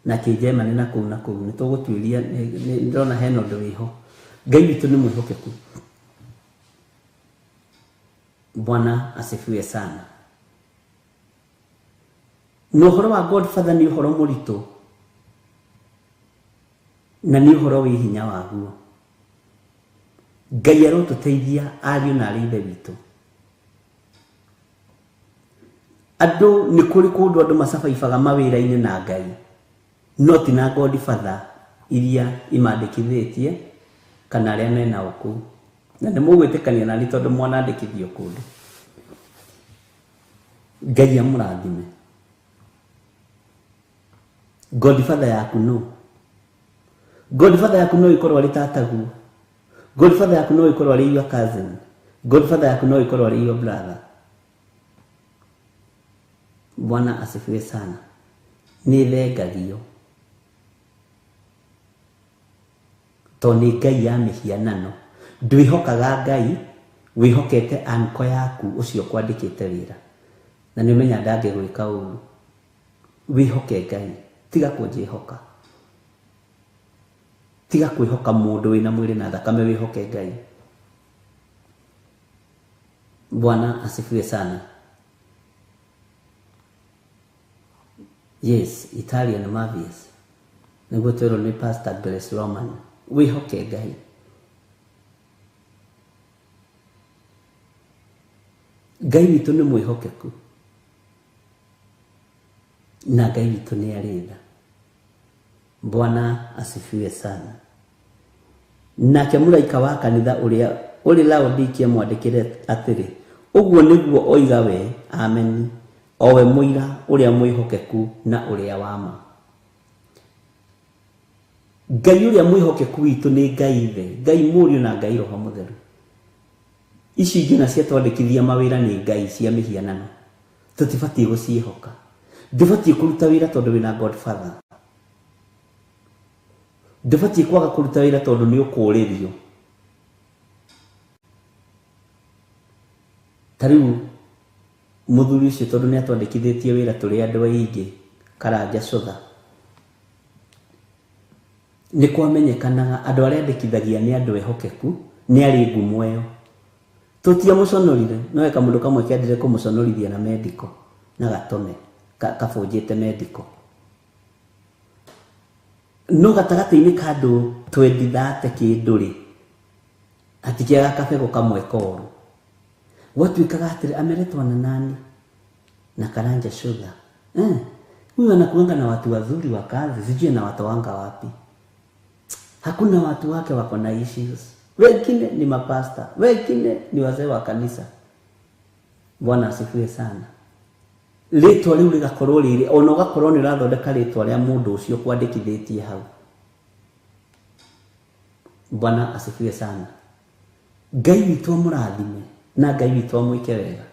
na kijema ni naku ni tugutwiria ndona heno ndo wiho Ngai witu ni mwihokeku. Bwana asifiwe sana. No horo wa Godfather ni horo murito na ni horo wi hinya waguo. Ngai arotuteithia ariu na ari ithe witu. Andu ni kuri kundu andu macabaibaga mawira-ini na Ngai no ti na Godfather iria imandikithitie kana aria mena uku na ni mugwitikania na ni tondu mwanandikithio kundu. Ngai amurathime. Godfather yaku no. Godfather yaku no ikorwo ari tatagu. Godfather yaku no ikorwo ari your cousin. Godfather yaku no ikorwo ari your brother. Bwana asifiwe sana. Ni thengagio to ni Ngai ya mihianano ndwihokaga Ngai wihokete anko yaku ucio kwandikite wira na ni menya ndange gwika uru wihoke Ngai tiga kunjihoka tiga kwihoka mundu wina mwiri na thakame wihoke Ngai. Bwana asifiwe sana. Yes, Italian Marvius niguo twirwo ni Pastor Grace Roman wihoke Ngai. Ngai witu ni mwihokeku na Ngai witu ni aritha. Bwana asifiwe sana. Nake muraika wa kanitha uria uri Laodikia mwandikire atiri uguo niguo oiga we amen owe muira uria mwihokeku na uria wama. Ngai uria mwihokeku witu ni Ngai ithe Ngai muriu na Ngai roho mutheru. Ici ingĩ na cia twandĩkithia mawĩra nĩ Ngai cia mihianano tutibatie gucihoka ndibatie kuruta wĩra tondu wina Godfather ndibatie kwaga kuruta wĩra tondu ni ukũrĩrio. Tariu muthuri ucio tondu ni atwandĩkithĩtie wĩra tũrĩ andũ aingĩ Karanja Cutha ni kwamenyekanaga andũ arĩa andĩkithagia ni andũ ehokeku ni ari ngumu ĩyo tutia muconorire no eka mundu kamwe kiandire kumuconorithia na medical na gatome kabunjite medical no gatagati-ini kandu twendithate kinduri atikiaga kabego kamwe koru watuikaga atiri ameretwa na nani na Karanja Cutha huyu anakuanga na watu wazuri wa kazi sijui na watu wanga wapi. Hakuna watu wake wako na issues. Wengine ni mapasta, wengine ni wazee wa kanisa. Bwana asifiwe sana. Ritwa riu rigakorwo riri ona ugakorwo ni rathondeka ritwa ria mundu ucio kwandikithitie hau. Bwana asifiwe sana. Ngai witu murathime na Ngai witũ amwĩke wega.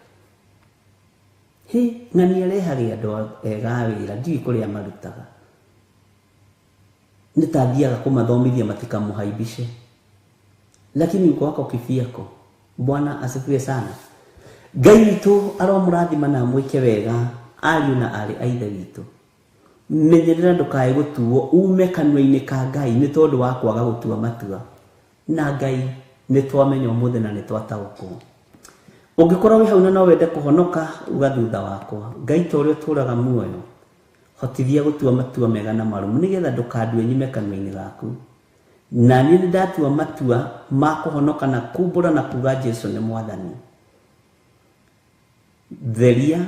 Ng'ani arehaga andũ ega wĩra, ndiũĩ kũrĩa marutaga. Nitathiaga kũmathomithia matikamũhaibishe, lakini uko wako kivyako. Bwana asifiwe sana. Ngai witũ aromũrathima na amwĩke wega, ariũ na arĩ a ithe witũ. Menyerera ndũkae gũtuo ume kanua-inĩ ka Ngai nĩ tondũ wa kwaga gũtua matua. Na Ngai nĩ twamenya ũmũthĩ na nĩ twataũkwo. Ũngĩkorwo wĩ hau na no wende kũhonoka, uga thutha wakwa. Ngai ta ũrĩa ũtũũraga muoyo, hotithia gũtua matua mega na marũmu nĩgetha ndũkandue nyume kanua-inĩ gaku. Na niĩ nĩndatua matua ma kũhonoka na kumbũra na kuga Jesũ nĩ Mwathani. Theria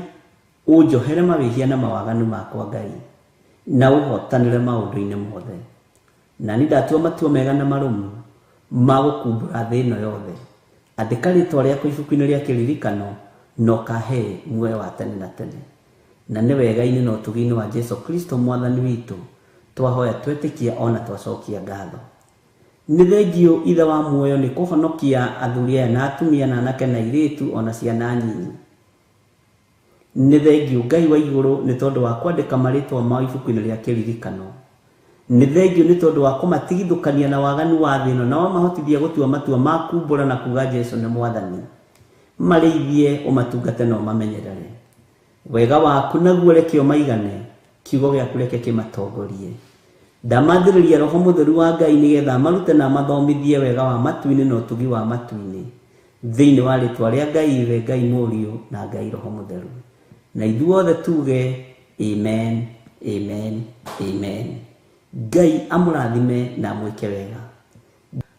ũnjohere mawĩhia na mawaganu makwa Ngai, na ũhotanĩre maũndũ-inĩ mothe. Na niĩ ndatua matua mega na marũmu ma gũkumbũra thĩ ĩno yothe. Andĩka rĩtwa rĩakwa ibuku-inĩ rĩa kĩririkano na ũkahe muoyo wa tene na tene. Na nĩ wega-inĩ na ũtugi-inĩ wa Jesũ Kristo Mwathani witũ twahoya twetĩkia ona twacokia ngatho. Nĩ thengio ithe wa muoyo nĩ kũhonokia athuri aya na atumia na anake na airĩtu ona ciana nyinyi. Nĩ thengio Ngai wa igũrũ nĩ tondũ wa kwandĩka marĩtwa mao ibuku-inĩ rĩa kĩririkano. Nĩ thengio nĩ tondũ wa kũmatigithũkania na waganu wa thĩ ĩno na wamahotithia gũtua matua ma kumbũra na kuga Jesũ nĩ Mwathani. Marĩithie ũmatungate na ũmamenyerere. Wega waku naguo reke ũmaigane, kiugo gĩaku reke kĩmatongorie. Ndamathĩrĩria Roho Mũtheru wa Ngai nĩgetha marute na mathomithie wega wa matu-inĩ na ũtugi wa matu-inĩ, thĩinĩ wa rĩtwa rĩa Ngai Ithe, Ngai Mũriũ na Ngai Roho Mũtheru. Na ithuothe tuge amen, amen, amen. Ngai amũrathime na amwĩke wega.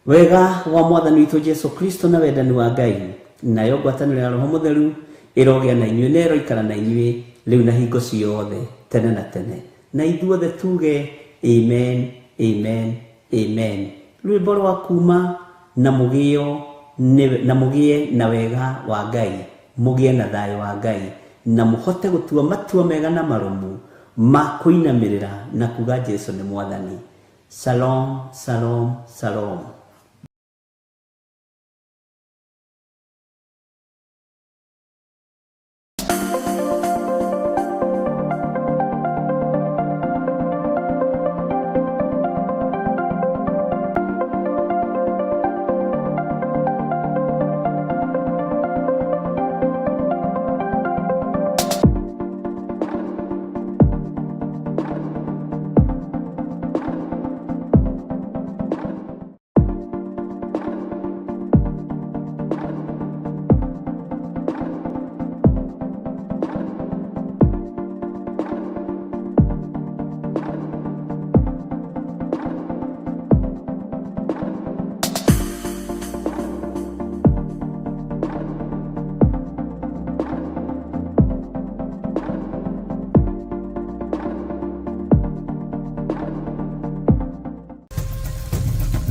Wega wa Mwathani witũ Jesũ Kristo na wendani wa Ngai nayo ngwatanĩro ya Roho Mũtheru ĩrogĩa na inyuĩ na ĩroikara na inyuĩ rĩu na hingo ciothe tene na tene. Na ithuothe tuge amen, amen, amen. Rwĩmbo rwa kuuma na mũgĩe na wega wa Ngai, mũgĩe na thayũ wa Ngai, na mũhote gũtua matua mega na marũmu ma kũinamĩrĩra na kuga Jesũ nĩ Mwathani. Shalom, shalom, shalom.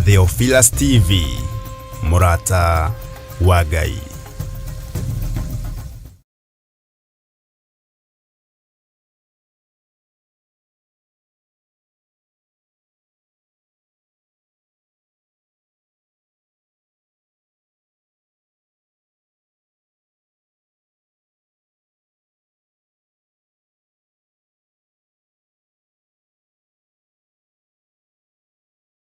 Theophilus TV, Mũrata wa Ngai.